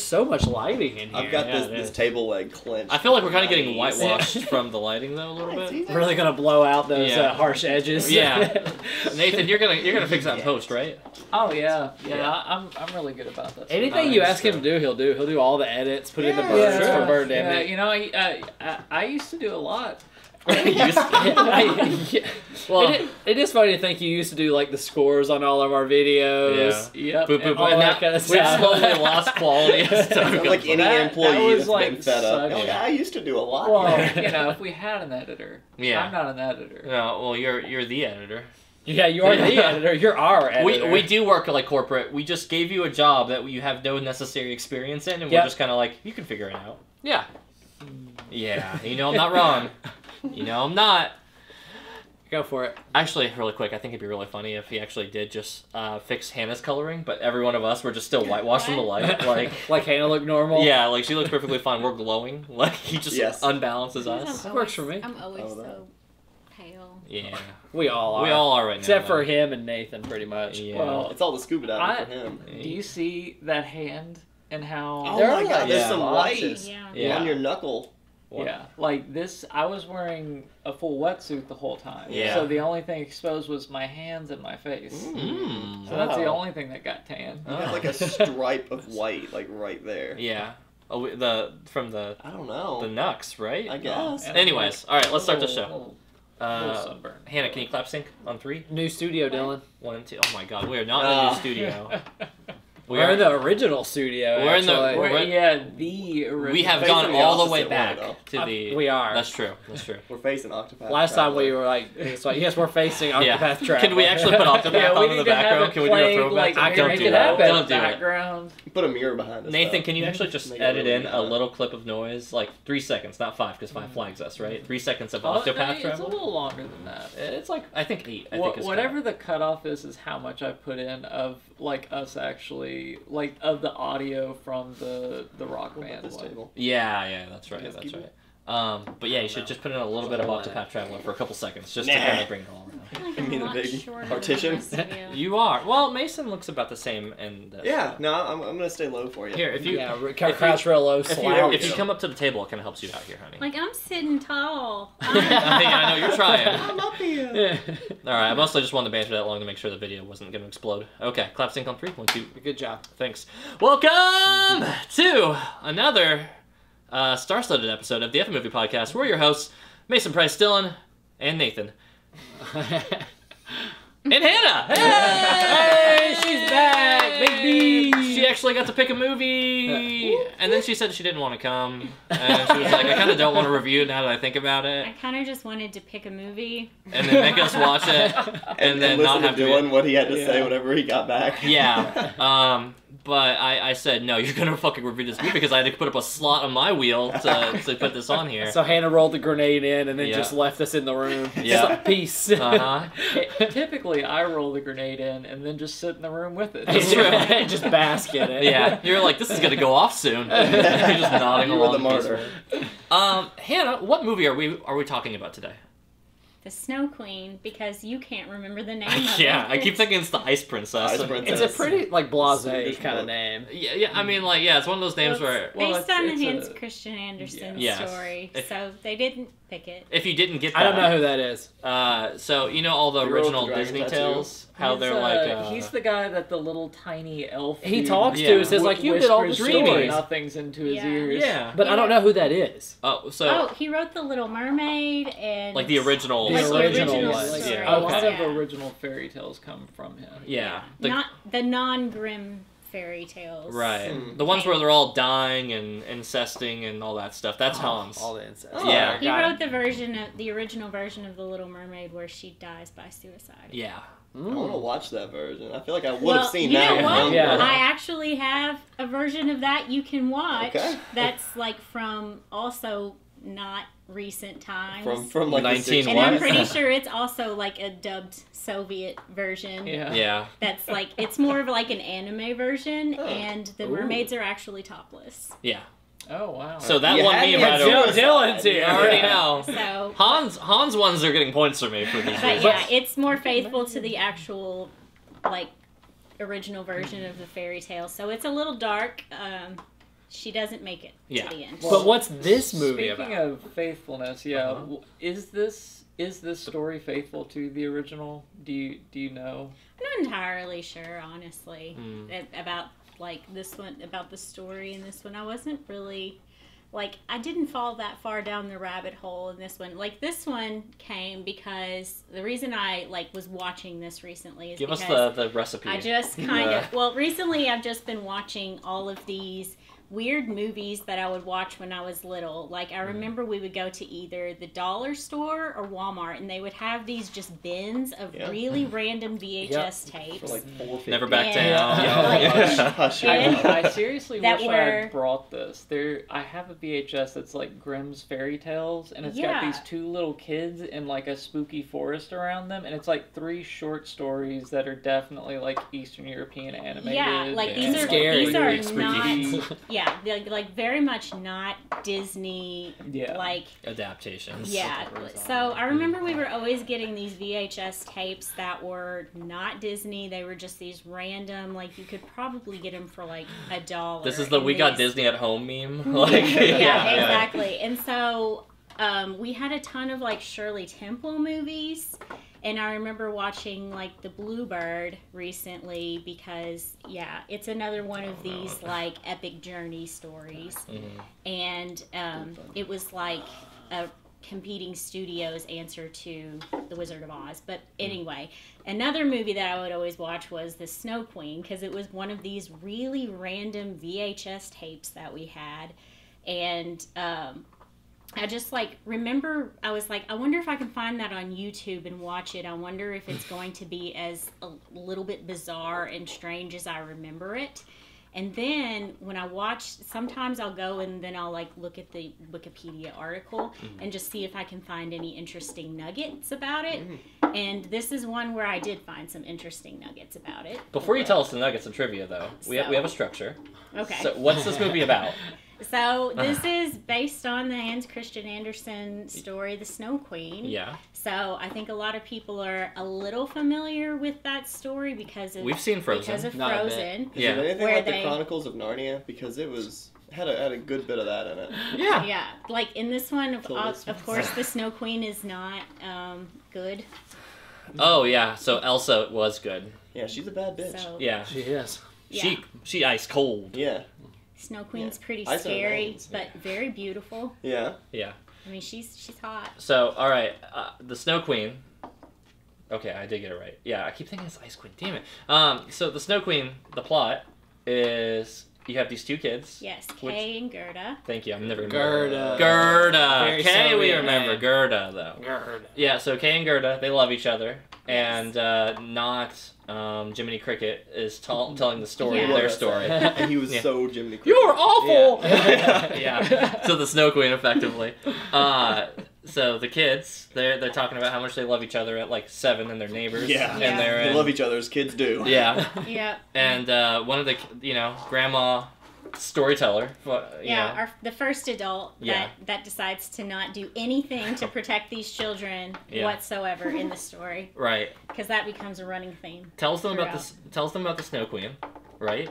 So much lighting in here. I've got this table leg clenched. I feel like we're kind of getting whitewashed from the lighting though a little bit. Really gonna blow out those harsh edges. Yeah. Nathan, you're gonna fix that in post, right? Oh yeah. I'm really good about this. Anything you ask him to do, he'll do. He'll do all the edits, put in the burns for Bird Yeah, Damn. you know, I used to do a lot. Well, it is funny to think you used to do like the scores on all of our videos. Yep. And all that kind of We've stuff. slowly lost quality. Like any employee was that's like been fed up. such- Like, I used to do a lot. Well, you know, if we had an editor. Yeah. I'm not an editor. No, well, you're the editor. Yeah, you are the editor. You're our editor. We do work like corporate. We just gave you a job that you have no necessary experience in, and we're just kind of like, you can figure it out. Yeah. Yeah, you know I'm not wrong. You know I'm not. Go for it. Actually, really quick, I think it'd be really funny if he actually did just fix Hannah's coloring, but every one of us were just still whitewashed from the light. Like Hannah looked normal. Yeah, like she looks perfectly fine. We're glowing. Like he just unbalances us. Works for me. I'm always so pale. Yeah. We all are. We all are right now. Except for him and Nathan, pretty much. Yeah. Well, it's all the scuba diving for him. Do you see that hand and how? Oh my god, there's some white Yeah. on your knuckle. Yeah, like this, I was wearing a full wetsuit the whole time. Yeah. So the only thing exposed was my hands and my face. Mm. So that's the only thing that got tan. You got like a stripe of white, like right there. Yeah. Oh, from the I don't know. the Nux, right? I guess. Anyways, all right, let's start the show. Little sunburn. Hannah, can you clap sync on 3? New studio, Dylan. 1 and 2. Oh my God, we are not in the new studio. We're in the original studio. We're in the- actually. the original. We have Facing gone the all the opposite way way, back though. to the. We are. That's true. That's true. We're facing Octopath. Last time we Traveler. were like, it's like, yes, we're facing Yeah. Octopath Traveler. Can we actually put Octopath Yeah, we on in need the to have background? it Can we do a played, throwback? like, I Don't make do it that. happen. Don't do it. Background. Put a mirror behind us. Nathan, though. can you actually just Make it edit in really a loud. little clip of noise, like 3 seconds, not 5, because 5 flags us, right? 3 seconds of Octopath It's a Traveler. little longer than that. It's like I think 8. I think is Whatever the cutoff is how much I put in of like us actually like of the audio from the rock What about band this one. table? Yeah, that's right. Yes, That's keep right. But yeah, you should just put in a little bit of Octopath Traveler for a couple seconds, just to Nah. kind of bring it all around. I feel like You I'm mean a a lot big shorter than partition? the rest of you. You are. Well, Mason looks about the same, and Yeah, no, I'm gonna stay low for you. Here, if you crouch real low, if slouch. you come up to the table, it kind of helps you out here, honey. Like, I'm sitting tall. I know you're trying. I'm up here. All right, I mostly just wanted to banter that long to make sure the video wasn't going to explode. Okay, clap sync on 3. 1, 2. Good job. Thanks. Welcome to another star-studded episode of the F Movie Podcast. We're your hosts, Mason Price Dillon and Nathan. And Hannah! Hey, she's back, baby! She actually got to pick a movie, and then she said she didn't want to come, and she was like, I kind of don't want to review it now that I think about it, I kind of just wanted to pick a movie. and then make us watch it, and then listen not have to to... Dylan what he had to say whenever he got back. Yeah, but I said, no, you're going to fucking review this movie because I had to put up a slot on my wheel to put this on here. So Hannah rolled the grenade in and then Yeah. just left us in the room. Yeah. Just like, peace. Uh-huh. Typically, I roll the grenade in and then just sit in the room with it. It's true. Just bask in it. Yeah, you're like, this is going to go off soon. You're just nodding You were along. the martyr. Hannah, what movie are we talking about today? The Snow Queen, because you can't remember the name of Yeah, it. I keep thinking it's the Ice Princess. Ice Princess. It's a pretty, like, Swedish blasé kind of book. name. Yeah, I mean, like, yeah, it's one of those names where Well, Based it's- on it's Hans a- Christian Andersen's Yes. story, If- so they didn't pick it. if you didn't get that, I don't know who that is. So you know all the He wrote original the Dragon Disney Tattoo. tales, how He's, they're like. he's the guy that the little tiny elf. He dude talks Yeah. to us, says, like, you did all the whispers dreaming. nothings into his Yeah. ears. Yeah. But I don't know who that is. Oh, so Oh, he wrote The Little Mermaid and... like the original. The Like the original original ones, story. yeah. A lot Okay. of Yeah. original fairy tales come from him. Yeah. The- Not the non-grim fairy tales. Right. Hmm. The ones where they're all dying and incesting and all that stuff. That's Hans. All the incest. Oh. Yeah. He Got wrote it. the original version of The Little Mermaid where she dies by suicide. Yeah. I want to watch that version. I feel like I would Well, have seen you that know one. what? Yeah. I actually have a version of that you can watch. Okay. That's like from also not recent times. From like 19 the and I'm 60s. pretty sure it's also like a dubbed Soviet version. Yeah. Yeah. That's like it's more of like an anime version, Oh. and the Ooh. mermaids are actually topless. Yeah. Oh wow. So that You won had me me right at over. Dylan's here. I already know. So, Hans ones are getting points for me for these. but movies. yeah, it's more faithful to the actual like original version of the fairy tale. So it's a little dark. she doesn't make it Yeah. to the end. But what's this movie Speaking about? of faithfulness, yeah, Uh-huh. is this story faithful to the original? Do you know? I'm not entirely sure, honestly, Mm. about like this one, about the story in this one. I wasn't really like, I didn't fall that far down the rabbit hole in this one. Like, this one came because the reason I like was watching this recently is Give us because the recipe. I just kind of, well, recently I've just been watching all of these weird movies that I would watch when I was little. Like, I remember we would go to either the dollar store or Walmart, and they would have these just bins of Yeah. really random VHS tapes. For like $4.50. Never back Yeah. down. Yeah. Hush. I seriously That wish I were- had brought this. I have a VHS that's like Grimm's Fairy Tales, and it's got Yeah. these two little kids in like a spooky forest around them, and it's like 3 short stories that are definitely like Eastern European animated. Yeah, like Yeah. these are Scary. these are Really spooky. not yeah, they're like very much not Disney Yeah. like Adaptations. yeah. So I remember we were always getting these VHS tapes that were not Disney. They were just these random, like you could probably get them for like $1. This is the and "we got these- Disney at home" meme. Like, yeah, exactly. And so we had a ton of like Shirley Temple movies, and I remember watching like The Bluebird recently because it's another one of these like epic journey stories, and it was like a competing studio's answer to The Wizard of Oz. But anyway, another movie that I would always watch was The Snow Queen because it was one of these really random VHS tapes that we had. And I just like remember I was like, I wonder if I can find that on YouTube and watch it. I wonder if it's going to be as a little bit bizarre and strange as I remember it. And then when I watch, sometimes I'll go and then I'll like look at the Wikipedia article and just see if I can find any interesting nuggets about it. And this is one where I did find some interesting nuggets about it. Before you tell us the nuggets of trivia, though, we have a structure. Okay. So, what's this movie about? So this is based on the Hans Christian Andersen story, The Snow Queen. Yeah, So I think a lot of people are a little familiar with that story because of we've seen Frozen. Because of Not a bit. Frozen. Is Yeah. it anything Where like they- the Chronicles of Narnia? Because it had a good bit of that in it. Yeah. Yeah, like in this one, Till this of course, the Snow Queen is not good. Oh yeah. So Elsa was good. Yeah, she's a bad bitch. So Yeah. She is. Yeah. She ice cold. Yeah. Snow Queen's Yeah. pretty Ice on her scary, veins. but very beautiful. Yeah. Yeah. I mean, she's hot. So all right, the Snow Queen. Okay, I did get it right. Yeah, I keep thinking it's Ice Queen. Damn it. So the Snow Queen, the plot is you have these two kids. Yes, Which- Kay and Gerda. Thank you. I'm never Gerda. Gerda. Very Kay, we Soviet remember. name. Gerda though. Gerd. Yeah. So Kay and Gerda, they love each other, and not Jiminy Cricket is telling the story of Yeah. their story. And he was Yeah. so Jiminy Cricket. You're awful. Yeah. Yeah. So the Snow Queen, effectively. So the kids, they're talking about how much they love each other at like 7 and their neighbors. Yeah. Yeah. And they're They in, love each other as kids do. Yeah. Yep. And one of the grandma storyteller. Yeah, the first adult Yeah. that decides to not do anything to protect these children Yeah. whatsoever in the story, Right. because that becomes a running theme. Tells them about throughout. Tells them about the Snow Queen, right?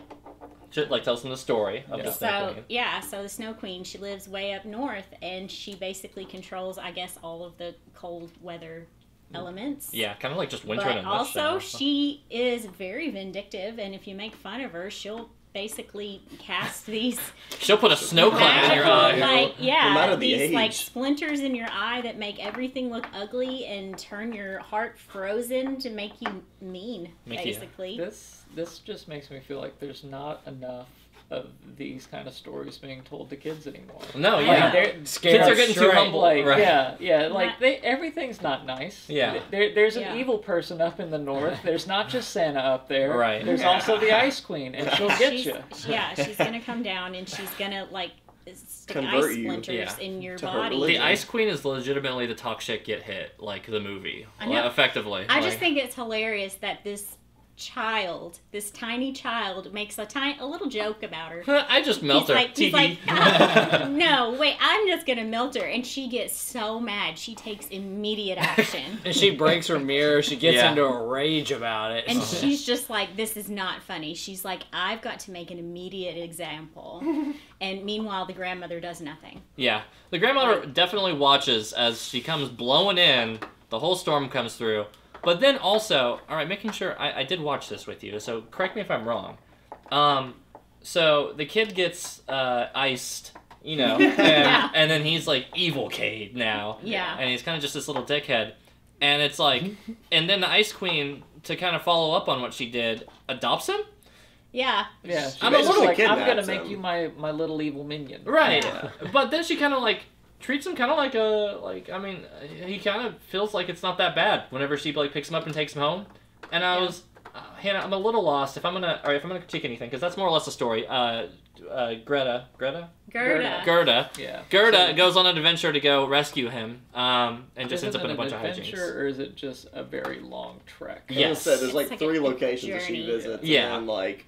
Tells them the story of the Snow So Queen. yeah, so the Snow Queen, she lives way up north, and she basically controls, I guess, all of the cold weather elements. Yeah, kind of like just winter in a But also, nutshell. she is very vindictive, and if you make fun of her, she'll basically cast these She'll put a snow cloud in your magical, eye. like, yeah, No matter the these like age. splinters in your eye that make everything look ugly and turn your heart frozen to make you mean, Make you- basically. This just makes me feel like there's not enough of these kind of stories being told to kids anymore. No, I yeah. know. They're- Kids are getting too straight. humble. Like right. yeah, like Not- everything's not nice. Yeah. There's an Yeah. evil person up in the north. There's not just Santa up there. Right. There's Yeah. also the Ice Queen, and she'll get she's, you. Yeah, she's gonna come down and she's gonna like stick Convert ice you. splinters Yeah. in your To her body. religion. The Ice Queen is legitimately the talk shit get hit, like the movie. I know. Effectively. I Like, just think it's hilarious that this child, this tiny child, makes a little joke about her. I just melt her. He's like, "Oh, no, wait, I'm just gonna melt her," and she gets so mad. She takes immediate action. And she breaks her mirror. She gets Yeah. into a rage about it. And she's just like, this is not funny. She's like, I've got to make an immediate example. And meanwhile, the grandmother does nothing. Yeah. The grandmother definitely watches as she comes blowing in, the whole storm comes through. But then also, all right, making sure, I did watch this with you, so correct me if I'm wrong. So the kid gets iced, you know, and then he's like evil Cade now. Yeah. And he's kind of just this little dickhead. And it's like, and then the Ice Queen, to kind of follow up on what she did, adopts him? Yeah. Yeah, I'm a little like, I'm gonna kidnaps make him. you my little evil minion. Right. Yeah. But then she kind of like treats him kind of like I mean, he kind of feels like it's not that bad whenever she like picks him up and takes him home. And I was, Hannah, I'm a little lost if I'm gonna critique anything, because that's more or less the story. Gerda. Gerda. Yeah. Gerda goes on an adventure to go rescue him, and just ends up in a bunch of adventure, hijinks. or is it just a very long trek? Yeah. Yes. Said, there's It's like like 3 a locations that she journey. visits. Yeah. And like,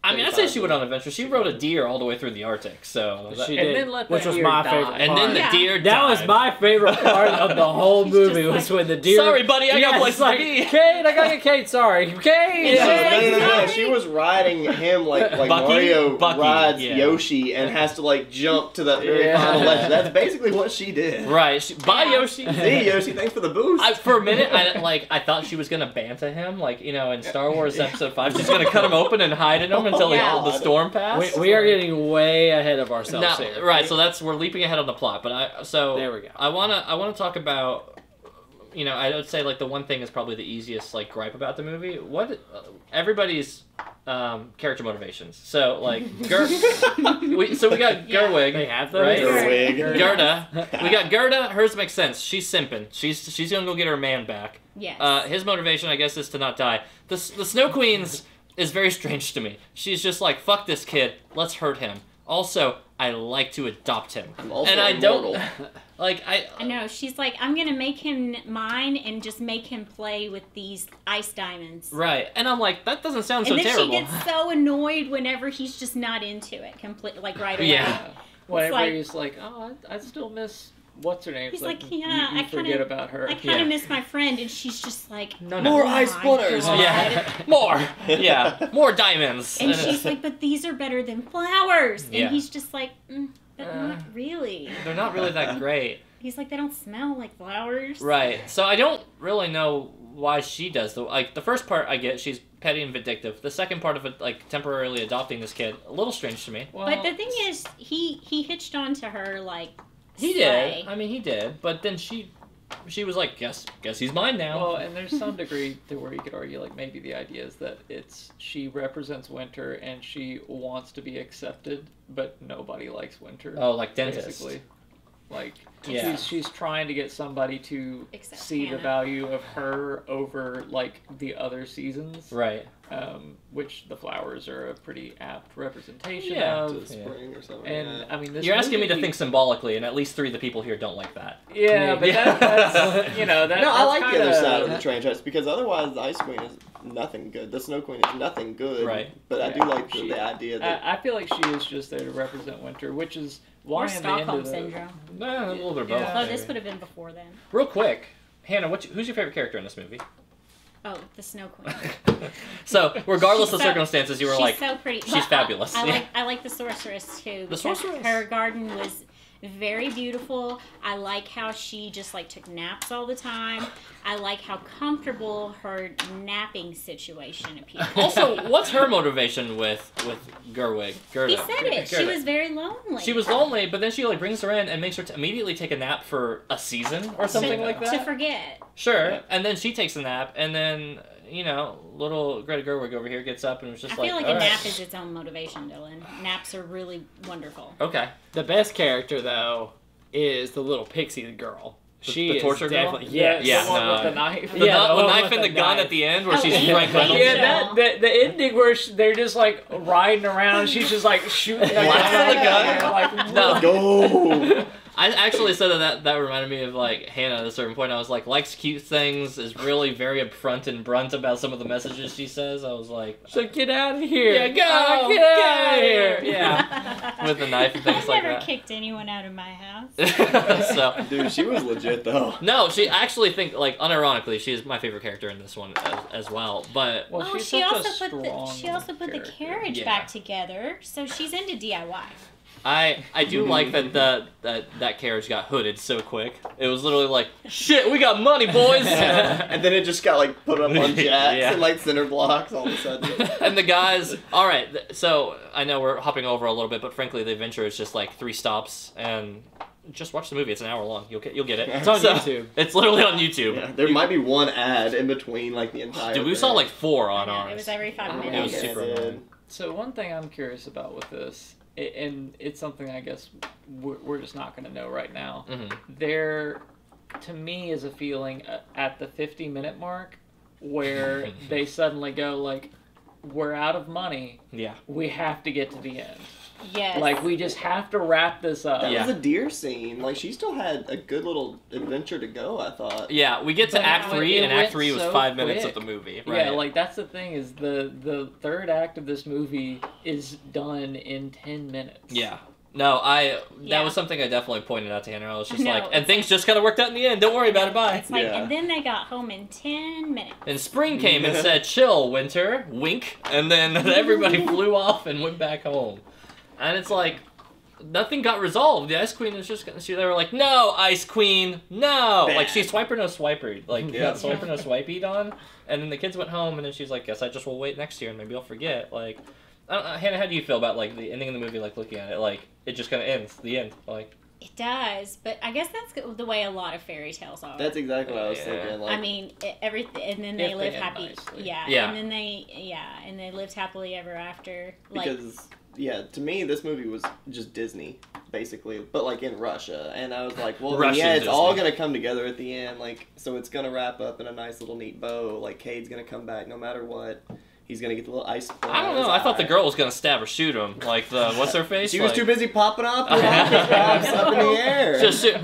I mean, I'd say she went on an adventure. She rode a deer all the way through the Arctic, so... She And did, then let which the was deer my die. favorite and part. then the Yeah. deer That died. was my favorite part of the whole movie, just was like, when the deer... Sorry, buddy, I got Yeah, places it's like, to be. Cade, I gotta get Cade, sorry. Cade! no, Yeah. no. Sorry. She was riding him like Bucky? Mario Bucky, rides yeah. Yoshi and has to like jump to the very Yeah. final ledge. That's basically what she did. Right. Bye, Yeah. Yoshi. See, Yoshi, thanks for the boost. For a minute, I thought she was gonna banta him, like, you know, in Star Wars Episode 5. She's gonna cut him open and hide in him until Yeah. the storm passed. We are getting way ahead of ourselves Now, here. right, so we're leaping ahead on the plot, but There we go. I wanna talk about, you know, I would say like the one thing is probably the easiest like gripe about the movie. What everybody's character motivations. So like we got Yeah. Gerwig, They have those? right? Gerwig. Gerda. We got Gerda. Hers makes sense. She's simping. She's gonna go get her man back. Yes. His motivation, I guess, is to not die. The Snow Queen's is very strange to me. She's just like, fuck this kid, let's hurt him. Also, I like to adopt him. I'm also And I immortal. don't, like, I know. She's like, I'm going to make him mine and just make him play with these ice diamonds. right. And I'm like, that doesn't sound so And then terrible. she gets so annoyed whenever he's just not into it, completely, like right away. Yeah. Whenever like- he's like, oh, I still miss what's her name. He's It's like, you yeah, I forget kinda- about her. I kind Yeah. of miss my friend, and she's just like, No, More "Oh ice my splitters." God." Yeah. More. Yeah. More diamonds. And she's like, but these are better than flowers. And Yeah. he's just like, but not really. They're not really that great. He's like, they don't smell like flowers. Right. So I don't really know why she does the first part I get, she's petty and vindictive. The second part of it, like temporarily adopting this kid, a little strange to me. Well, But the thing is, he hitched on to her like. He slay. did. I mean, he did. But then she was like, guess he's mine now. well, and there's some degree to where you could argue, like, maybe the idea is that she represents winter and she wants to be accepted, but nobody likes winter. Oh, like dentist. Basically. Like, Yeah. she's trying to get somebody to Except see the Hannah. value of her over, like, the other seasons. Right. Which the flowers are a pretty apt representation Yeah. To of. spring or something. And, yeah. I mean, this You're asking me to movie- think symbolically, and at least 3 of the people here don't like that. Yeah, but that's, you know, that, No, I that's like the kinda, other side of the franchise because otherwise the Ice Queen is nothing good. The Snow Queen is nothing good. Right. But I do Yeah, like she- the idea that I feel like she is just there to represent winter, which is why Or in the end Stockholm of the, syndrome. Nah, a little bit of Yeah. both. Although this maybe. would have been before then. Real quick, Hannah, who's your favorite character in this movie? Oh, the Snow Queen. So, regardless She's of so- circumstances, you were she's like, so pretty. she's But fabulous. Yeah. I like the sorceress too. The because sorceress. Her garden was very beautiful. I like how she just like took naps all the time. I like how comfortable her napping situation appeared. Also, what's her motivation with Gerwig? Gerda. He said it. She Gerda. was very lonely. She was lonely, but then she like brings her in and makes her immediately take a nap for a season or something like that. to forget. Sure, Yeah. and then she takes a nap, and then little Greta Gerwig over here gets up and was just I feel like a "All right." nap is its own motivation, Dylan. Naps are really wonderful. Okay. The best character, though, is the little pixie girl. She the is torture girl? definitely yes. Yeah, the one no. with the knife. The, Yeah, the one knife with and the the gun knife. at the end, where Oh, she's yeah. Frank Reynolds. Yeah, the ending where they're just like riding around, she's just like shooting the Blasting the gun. Like, No. go. I actually said that reminded me of like Hannah at a certain point. I was like, likes cute things, is really very upfront and blunt about some of the messages she says. I was like, So get out of here. yeah, go, Get out of here. Yeah, with the knife and things I've like never that. kicked anyone out of my house. So Dude, she was legit though. no, she I actually think like unironically she is my favorite character in this one as well. But Well, Oh, she's she such a also put the strong the character. carriage Yeah. back together, so she's into DIY. I do like that carriage got hooded so quick. It was literally like, shit, we got money, boys. And then it just got like put up on jacks Yeah. and like center blocks all of a sudden. And the guys, all right. So I know we're hopping over a little bit, but frankly, the adventure is just like 3 stops, and just watch the movie. It's an hour long. You'll get it. It's on So, YouTube. It's literally on YouTube. Yeah, there might be one ad in between like the entire. Dude, we thing. saw like 4 on I know, ours. it was every 5 It It was minutes. Yeah, super dude. annoying. So one thing I'm curious about with this, and it's something I guess we're just not going to know right now. Mhm. There, to me, is a feeling at the 50-minute mark where they suddenly go like, "We're out of money. Yeah. We have to get to the end. Yes. Like we just have to wrap this up." That Yeah. was a deer scene. Like she still had a good little adventure to go. I thought. Yeah, we get to But Act it 3, and went Act 3 was so 5 minutes quick. of the movie. Right? Yeah, like that's the thing is the third act of this movie is done in 10 minutes. Yeah. No, that Yeah. was something I definitely pointed out to Hannah. I was just I know, like, and it's things just kind of worked out in the end. Don't worry about it. Bye. It's like, Yeah. and then they got home in 10 minutes. And spring came and said, chill, winter, wink, and then everybody flew off and went back home. And it's like, nothing got resolved. The Ice Queen was just, they were like, no, Ice Queen, no! Bad. Like, she swiper no swiper, like, Yeah. got swiper no swipey on, and then the kids went home, and then she's like, guess I just will wait next year, and maybe I'll forget, like, I don't know, Hannah, how do you feel about, like, the ending of the movie, like, looking at it, like, it just kind of ends, the end, like... It does, but I guess that's the way a lot of fairy tales are. That's exactly what I was Yeah. thinking. Like, I mean, everything, and then they If live they end happy. nicely. Yeah, Yeah. and then they lived happily ever after. Like, because yeah, to me this movie was just Disney basically, but like in Russia, and I was like, well, Russian yeah, it's all Disney. gonna come together at the end, like so it's gonna wrap up in a nice little neat bow. Like Cade's gonna come back no matter what. He's gonna get the little ice. I don't know, I thought the girl was gonna stab or shoot him, like, the, what's her face? She was Like- too busy popping off the rocket pops up in the air. Just shoot.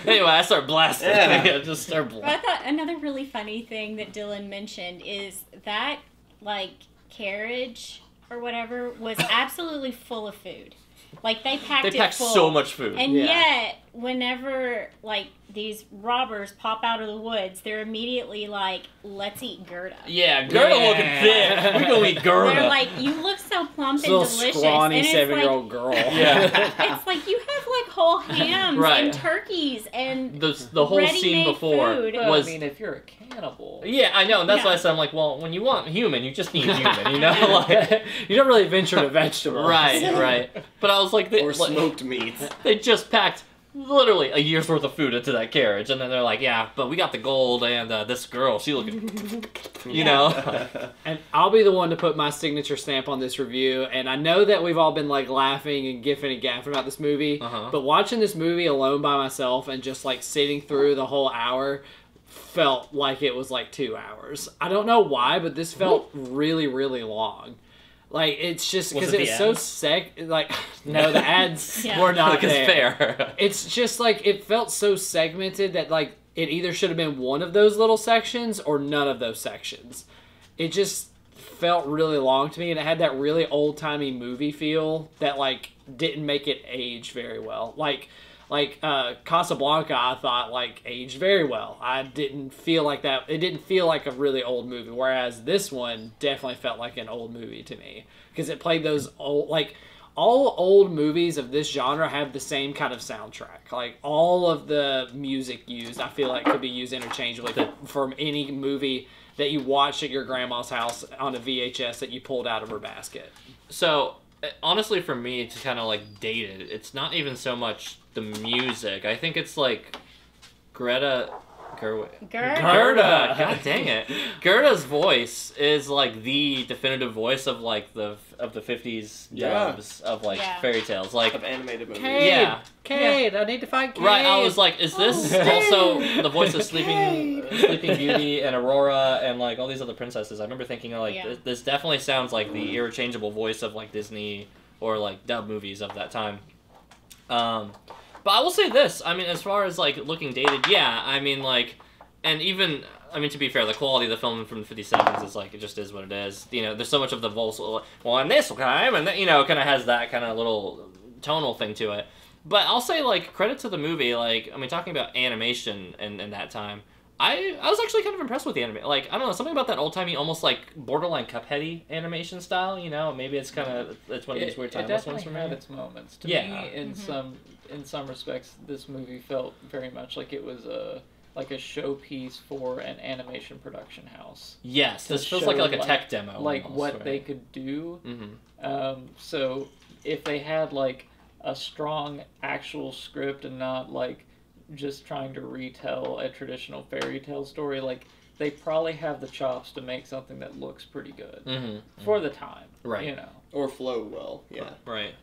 Anyway, I start blasting. Yeah. Yeah, just start But I blasting. thought another really funny thing that Dylan mentioned is that like carriage or whatever was absolutely full of food. Like they packed They it packed full. so much food. And Yeah. yet, whenever like these robbers pop out of the woods, they're immediately like, "Let's eat Gerda." Yeah, Gerda looking thick. We gonna eat Gerda. They're like, "You look so plump This and little delicious." scrawny and it's 7-year-old girl. Yeah. It's like you have like whole hams Right. and turkeys and the whole scene ready-made before food. Well, was. I mean, if you're a cannibal, Yeah, I know, and that's Yeah. why I said, I'm like, well, when you want human, you just eat human, you know? Like, You don't really venture to vegetables. right. But I was like, or smoked meats. they just packed literally a year's worth of food into that carriage, and then they're like, yeah, but we got the gold and this girl, she looking, you know? And I'll be the one to put my signature stamp on this review. And I know that we've all been like laughing and giffing and gaffing about this movie. Uh-huh. But watching this movie alone by myself and just like sitting through the whole hour felt like it was like 2 hours. I don't know why, but this felt really, really long. Like it's just Was because it the it's so ads? like no, the ads Yeah. were not Like, it's there. fair. It's just like it felt so segmented that like it either should have been one of those little sections or none of those sections. It just felt really long to me, and it had that really old timey movie feel that like didn't make it age very well. Like Casablanca, I thought like aged very well. I didn't feel like that. It didn't feel like a really old movie. Whereas this one definitely felt like an old movie to me because it played those old like. All old movies of this genre have the same kind of soundtrack. Like all of the music used, I feel like could be used interchangeably from any movie that you watched at your grandma's house on a VHS that you pulled out of her basket. So, honestly, for me, to kind of like date it, it's not even so much the music. I think it's like Gerda. Gerda. God dang it. Gerda's voice is like the definitive voice of like the 50s Yeah. dubs of like Yeah. fairy tales. Like, Of animated movies. Yeah. Cade, I need to find Cade. right, I was like, is this Oh, also the voice of Sleeping Beauty and Aurora and like all these other princesses? I remember thinking like Yeah. this definitely sounds like the interchangeable voice of like Disney or like dub movies of that time. But I will say this. I mean, as far as like looking dated, yeah. I mean, like, and even. I mean, to be fair, the quality of the film from the 57s is like, it just is what it is. You know, there's so much of the well, in this time, and you know, kind of has that kind of little tonal thing to it. But I'll say, like, credit to the movie. Like, I mean, talking about animation in that time, I was actually kind of impressed with the anime. Like, I don't know, something about that old-timey, almost like borderline Cupheady animation style. You know, maybe it's kind of one of these weird timeless ones for me. It definitely had its moments. To Yeah. me, in some respects, this movie felt very much like it was a showpiece for an animation production house. Yes, this feels show, like a tech demo. Like almost, what right? they could do. Mm-hmm. So if they had like a strong actual script and not like just trying to retell a traditional fairy tale story, like they probably have the chops to make something that looks pretty good for the time. Right. You know. Or flow well, yeah. Right.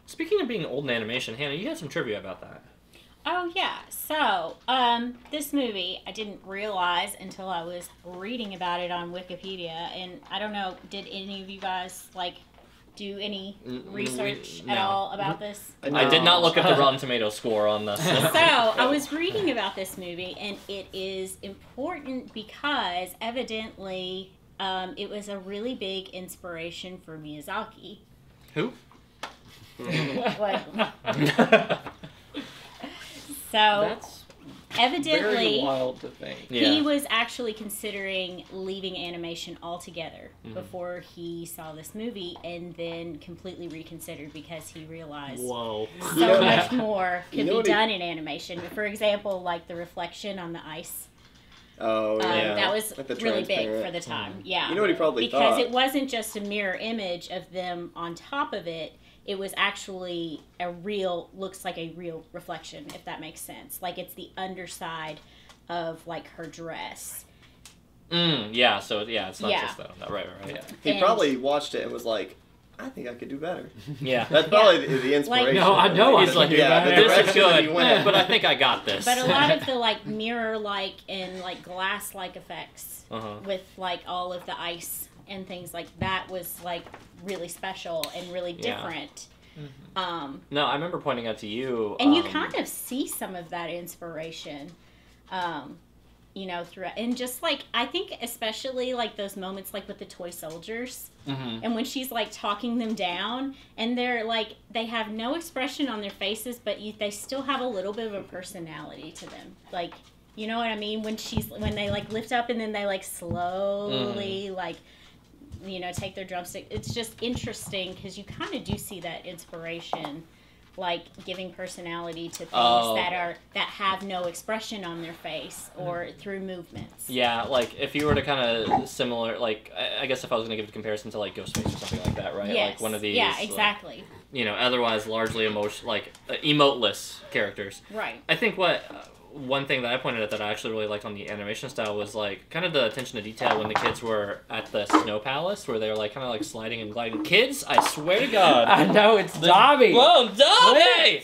Speaking of being old in animation, Hannah, you had some trivia about that. Oh yeah. So, this movie I didn't realize until I was reading about it on Wikipedia, and I don't know, did any of you guys like do any research at all about this? I did not look at the Rotten Tomatoes score on this. So, I was reading about this movie, and it is important because evidently it was a really big inspiration for Miyazaki. Who? Like, so That's evidently very wild to think. he was actually considering leaving animation altogether before he saw this movie, and then completely reconsidered because he realized Whoa. so much more could You know be what he- done in animation. For example, like the reflection on the ice. Oh, yeah. That was Like the really big transparent. for the time. Yeah. You know what he probably because thought? it wasn't just a mirror image of them on top of it. It was actually looks like a real reflection, if that makes sense. Like it's the underside of like her dress. Yeah, so it's not Yeah. just that. Right. Yeah. He And- probably watched it and was like, I think I could do better. Yeah. That's probably the inspiration. No, I know I He's can like, do yeah, better. the this is direction that he good, went. but I think I got this. But a lot of the like mirror-like and like glass-like effects Uh-huh. with like all of the ice and things like that was like really special and really Yeah. different. No, I remember pointing out to you. And you kind of see some of that inspiration, throughout. And just like, I think especially like those moments like with the toy soldiers. And when she's like talking them down, and they're like, they have no expression on their faces, but they still have a little bit of a personality to them. Like, you know what I mean? When they like lift up and then they like slowly like, take their drumstick. It's just interesting because you kind of do see that inspiration, like giving personality to things that have no expression on their face or through movements. Yeah, like if you were to kind of similar, like I guess if I was going to give a comparison to like Ghostface or something like that, right? Yes. Like one of these. Yeah, exactly. Like, otherwise largely emoteless characters. Right. I think one thing that I pointed at that I actually really liked on the animation style was like kind of the attention to detail when the kids were at the Snow Palace, where they were like kind of like sliding and gliding. Kids, I swear to God. I know, it's Dobby. Whoa, Dobby!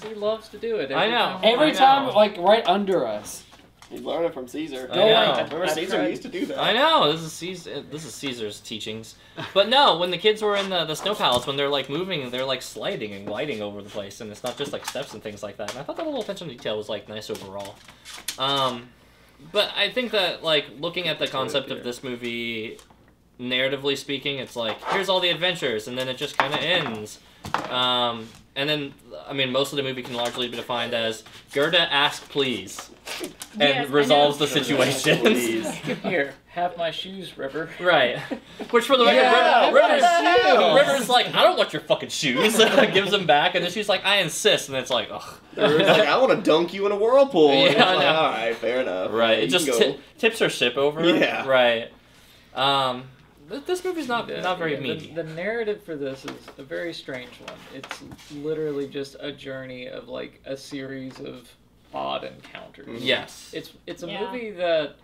He loves to do it. I know. Every I know. time, like, right under us. He learned it from Caesar. I know. Remember Caesar used to do that. I know, this is Caesar's teachings. But no, when the kids were in the Snow Palace, when they're like moving, they're like sliding and gliding over the place, and it's not just like steps and things like that. And I thought that little attention to detail was like nice overall. But I think that like looking at the concept of this movie, narratively speaking, it's like here's all the adventures, and then it just kind of ends. And then, I mean, most of the movie can largely be defined as Gerda ask please, and Yes, I resolves know. the situation. Please. Here, have my shoes, River. Right. Which for the record, Yeah, River's like, I don't want your fucking shoes. Gives them back, and then she's like, I insist, and it's like, ugh. River's like, I want to dunk you in a whirlpool. Yeah, And it's I like, know. all right, fair enough. Right. You It just can go. tips her ship over. Yeah. Right. This movie's not very meaty. The narrative for this is a very strange one. It's literally just a journey of like a series of odd encounters. Yes. It's a Yeah. movie that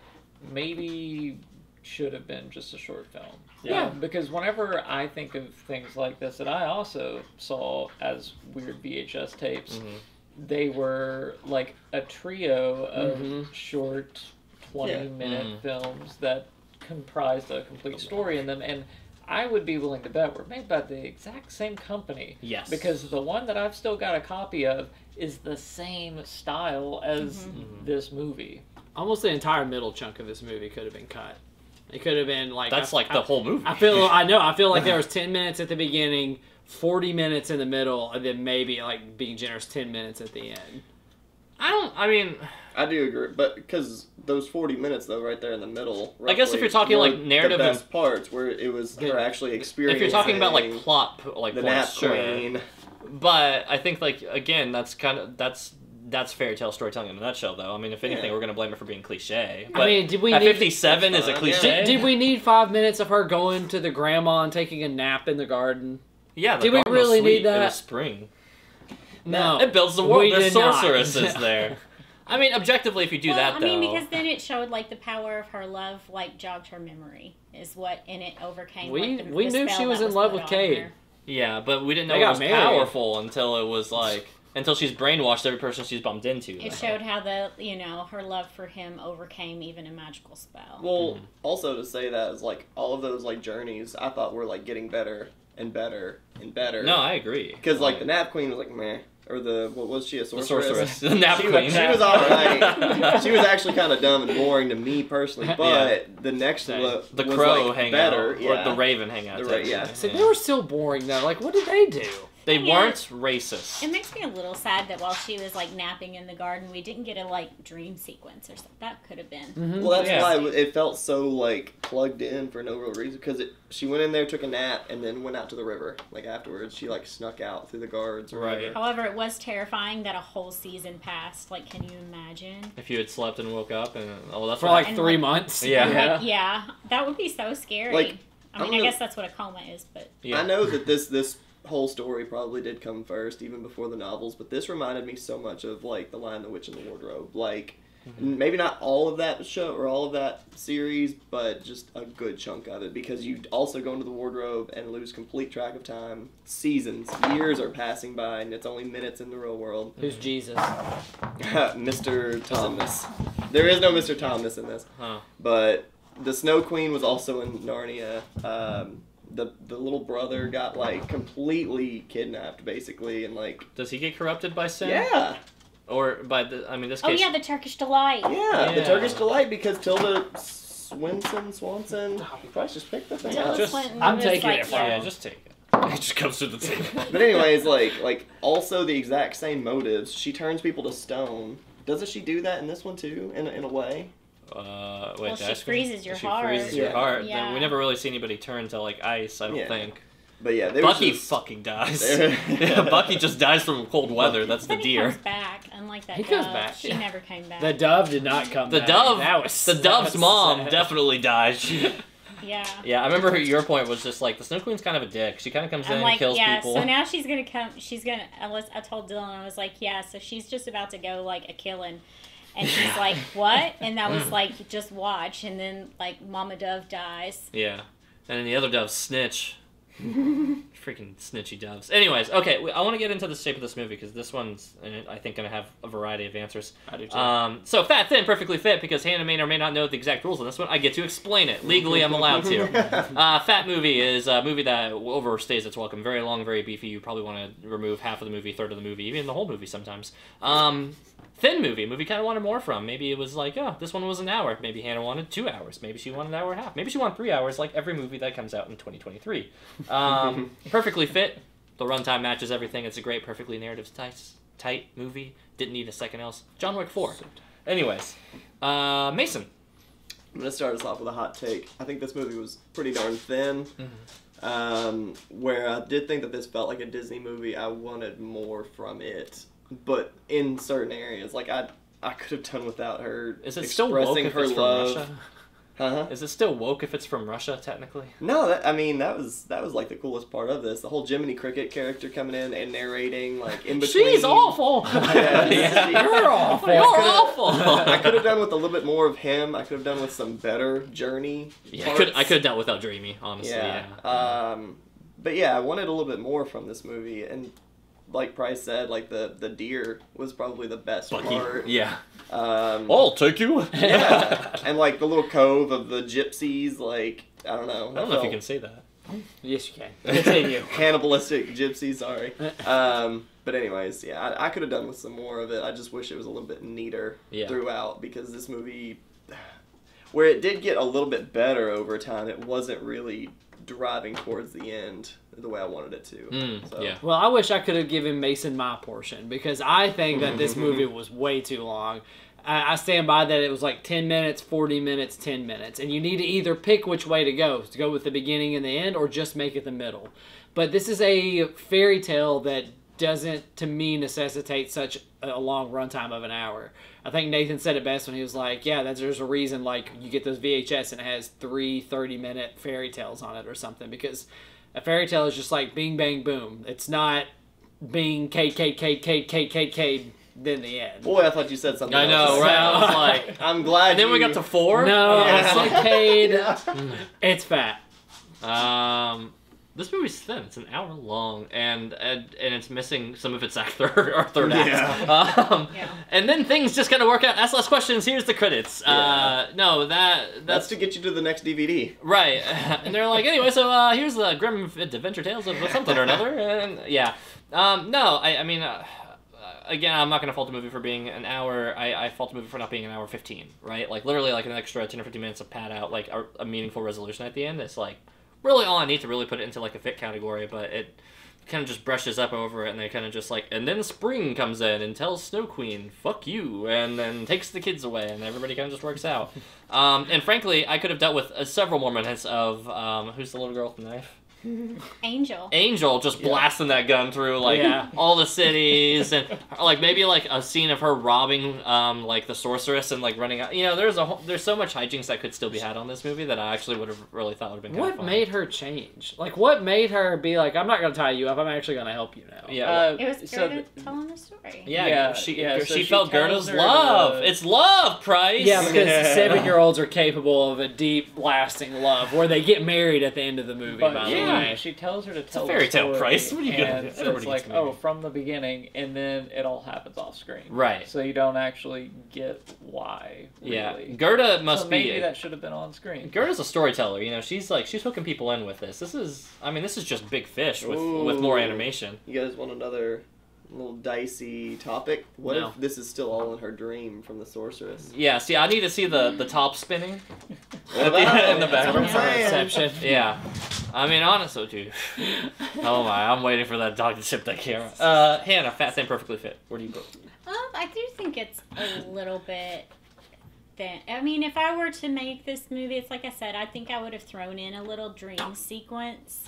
maybe should have been just a short film. Yeah. Because whenever I think of things like this that I also saw as weird VHS tapes, they were like a trio of short 20-minute films that comprised a complete story in them, and I would be willing to bet were made by the exact same company. Yes. Because the one that I've still got a copy of is the same style as this movie. Almost the entire middle chunk of this movie could have been cut. It could have been like That's like the whole movie. I feel like there was 10 minutes at the beginning, 40 minutes in the middle, and then maybe, like being generous, 10 minutes at the end. I do agree, but because those 40 minutes though, right there in the middle. I guess if you're talking, were like, narrative the and- best parts where it was her actually experiencing. If you're talking about like plot, like the points, Nap sure. Queen. But I think like again, that's fairy tale storytelling in a nutshell, though. I mean, if anything, Yeah. we're gonna blame it for being cliche. But I mean, did we at need 57 is a That's fine, cliche? Did we need 5 minutes of her going to the grandma and taking a nap in the garden? Yeah, the Did we garden was really sweet. need that? It was spring. No. It builds the world. We There's did not. sorceresses there. I mean, objectively, if you do that, I though. mean, because then it showed like the power of her love, like jogged her memory, is what, and it overcame. We- like, we the knew spell she was that in love put with on Cade. her. Yeah, but we didn't know They it got was married. powerful until it was like until she's brainwashed every person she's bumped into. It showed how her love for him overcame even a magical spell. Well, also to say that is like all of those like journeys I thought were like getting better and better and better. No, I agree. Because like the Nap Queen was like meh, or what was she, a The sorceress? sorceress, the nap She queen. was alright. She was actually kind of dumb and boring to me personally, but the next Same. look The was crow like hangout, better, or yeah. the raven hangout. The technically. yeah. So they were still boring though. Like, what did they do? They Yeah. weren't racist. It makes me a little sad that while she was like napping in the garden, we didn't get a like dream sequence or something. That could have been. Well, that's Yeah. why it felt so like plugged in for no real reason. Because she went in there, took a nap, and then went out to the river. Like afterwards, she like snuck out through the guards. Or Right. whatever. However, it was terrifying that a whole season passed. Like, can you imagine? If you had slept and woke up, and that's For what like And, 3 like- months? Yeah. Like, yeah, that would be so scary. Like, I mean, I'm I gonna- guess that's what a coma is, but Yeah. I know that this whole story probably did come first, even before the novels. But this reminded me so much of like The Lion, the Witch, and the Wardrobe. Like. Maybe not all of that show or all of that series, but just a good chunk of it, because you also go into the wardrobe and lose complete track of time. Seasons, years are passing by, and it's only minutes in the real world. Who's Jesus? Mr. Thomas. There is no Mr. Thomas in this, Huh. but the Snow Queen was also in Narnia. The little brother got like completely kidnapped, basically, and like Does he get corrupted by sin? yeah. Or by the? I mean, this oh case. yeah, the Turkish delight. Yeah, the Yeah. Turkish Delight, because Tilda Swanson, you probably just picked the thing Tilda up. Just- Swinton I'm was taking like, it from Yeah, just take it. It just comes through the table. But anyways, like also the exact same motives. She turns people to stone. Doesn't she do that in this one too? In a way. Wait, Well, did she I ask- freezes your she heart. freezes your Yeah. heart. Yeah. Then we never really see anybody turn to like ice. I don't Yeah. think. But yeah, they was Bucky just, fucking dies. There- Yeah, Bucky just dies from cold weather. That's the But he deer. comes back, unlike that He dove. comes back. She never came back. The dove did not come The back. dove. That was The dove's sad. mom definitely died. Yeah. Yeah, I remember your point was just like the Snow Queen's kind of a dick. She kind of comes in I'm and like, kills yeah, people. so now she's gonna come. She's gonna. I told Dylan, I was like, yeah, so she's just about to go like a killing, and she's like, what? And I was like, just watch. And then like Mama Dove dies. Yeah, and then the other doves snitch. Freaking snitchy doves. Anyways, okay, I want to get into the shape of this movie because this one's, I think, going to have a variety of answers. I do too. So fat, thin, perfectly fit, because Hannah may or may not know the exact rules on this one. I get to explain it. Legally, I'm allowed to. Fat movie is a movie that overstays its welcome. Very long, very beefy. You probably want to remove half of the movie, third of the movie, even the whole movie sometimes. Thin movie kind of wanted more from. Maybe it was like, oh, this one was an hour. Maybe Hannah wanted 2 hours. Maybe she wanted an hour and a half. Maybe she wanted 3 hours, like every movie that comes out in 2023. Perfectly fit. The runtime matches everything. It's a great, perfectly narrative tight movie. Didn't need a second else. John Wick 4. Anyways, Mason. I'm gonna start us off with a hot take. I think this movie was pretty darn thin. Where I did think that this felt like a Disney movie, I wanted more from it. But in certain areas, like I could have done without her Is it still woke expressing if her it's from love. Russia? Huh? Is it still woke if it's from Russia, technically? No, that was like the coolest part of this. The whole Jiminy Cricket character coming in and narrating like in between. She's awful! Yeah, You're awful. You're awful! I could have done with a little bit more of him. I could have done with some better journey. Yeah, I parts. could have dealt without Dreamy, honestly. Yeah. Yeah. But yeah, I wanted a little bit more from this movie, and like Price said, like the deer was probably the best Bucky. part. Yeah. I'll take you. yeah, and like the little cove of the gypsies, like I don't know. I don't know if you can say that. Yes, you can. Continue. Cannibalistic gypsy, sorry. But anyways, yeah, I could have done with some more of it. I just wish it was a little bit neater throughout, because this movie, where it did get a little bit better over time, it wasn't really driving towards the end the way I wanted it to. Yeah. Well, I wish I could have given Mason my portion, because I think that this movie was way too long. I stand by that. It was like 10 minutes, 40 minutes, 10 minutes. And you need to either pick which way to go with the beginning and the end, or just make it the middle. But this is a fairy tale that doesn't, to me, necessitate such a long runtime of an hour. I think Nathan said it best when he was like, yeah, there's a reason, like, you get those VHS and it has 3 30-minute fairy tales on it or something, because a fairy tale is just like bing, bang, boom. It's not bing, K, then the end. Boy, I thought you said something I else. know, right? I was like, I'm glad and then we got to 4? No, Yeah. Syncade, it's fat. This movie's thin. It's an hour long, and it's missing some of its third act. And then things just kind of work out. Ask less questions. Here's the credits. No, That's to get you to the next DVD. right. And they're like, anyway, so here's the grim adventure tales of something or another. And no, I mean. Again, I'm not going to fault the movie for being an hour. I fault the movie for not being an hour 15, right? Like, literally, like, an extra 10 or 15 minutes of pad out, like, a meaningful resolution at the end. It's, like, really all I need to really put it into, like, a fit category, but it kind of just brushes up over it, and they kind of just, like, and then spring comes in and tells Snow Queen, fuck you, and then takes the kids away, and everybody kind of just works out. And frankly, I could have dealt with several more minutes of, who's the little girl with the knife? Angel just blasting that gun through like all the cities, and like maybe like a scene of her robbing like the sorceress and like running out. You know, there's so much hijinks that could still be had on this movie that I actually would have really thought would have been kind of fun. What made her change? Like, what made her be like, I'm not going to tie you up, I'm actually going to help you now? Yeah, it was Gerda telling the story. She felt Gerda's love. It's love, Price. Yeah, because 7-year-olds are capable of a deep, lasting love where they get married at the end of the movie, by the way. She tells her to tell fairy the story, tale, Price. What are you and gonna do? so it's like, from the beginning, and then it all happens off screen. Right. So you don't actually get why, really. Yeah. Gerda must be... maybe that should have been on screen. Gerda's a storyteller, you know, she's hooking people in with this. This is just big fish with more animation. You guys want another little dicey topic? What if this is still all in her dream from the sorceress? Yeah, see, I need to see the top spinning in the That's background. what I'm saying. Yeah. I mean, honestly, dude. Oh my, I'm waiting for that dog to tip that camera. Hannah, Fat Thing Perfectly Fit. Where do you put? I do think it's a little bit thin. I mean, if I were to make this movie, it's like I said, I think I would have thrown in a little dream sequence.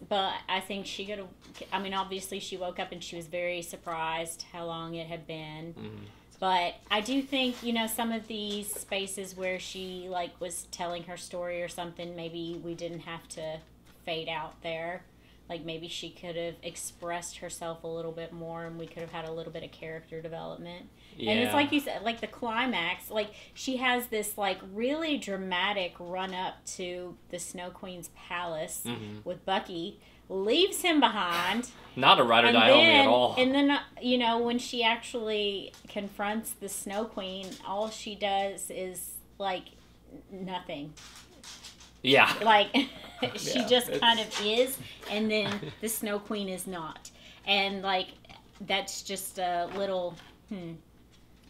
But I think she could have, I mean, obviously she woke up and she was very surprised how long it had been. Mm-hmm. But I do think, you know, some of these spaces where she, like, was telling her story or something, maybe we didn't have to fade out there. Like, maybe she could have expressed herself a little bit more and we could have had a little bit of character development. Yeah. And it's like you said, like, the climax, like, she has this, like, really dramatic run-up to the Snow Queen's palace with Bucky, leaves him behind. Not a ride or die homie at all. And then, you know, when she actually confronts the Snow Queen, all she does is, like, nothing. Yeah. Like, she just kind of is, and then the Snow Queen is not. And, like, that's just a little,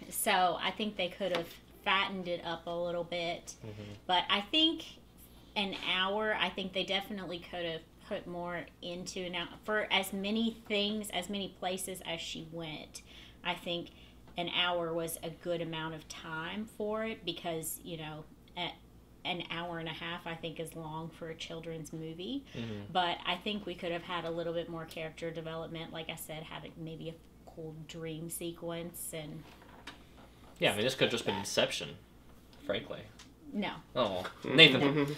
So I think they could have fattened it up a little bit. But I think an hour, I think they definitely could have put more into now for as many things, as many places as she went. I think an hour was a good amount of time for it because, you know, at an hour and a half I think is long for a children's movie. But I think we could have had a little bit more character development, like I said, having maybe a cool dream sequence. And yeah, I mean, this could have just been Inception, frankly. No. Oh, Nathan.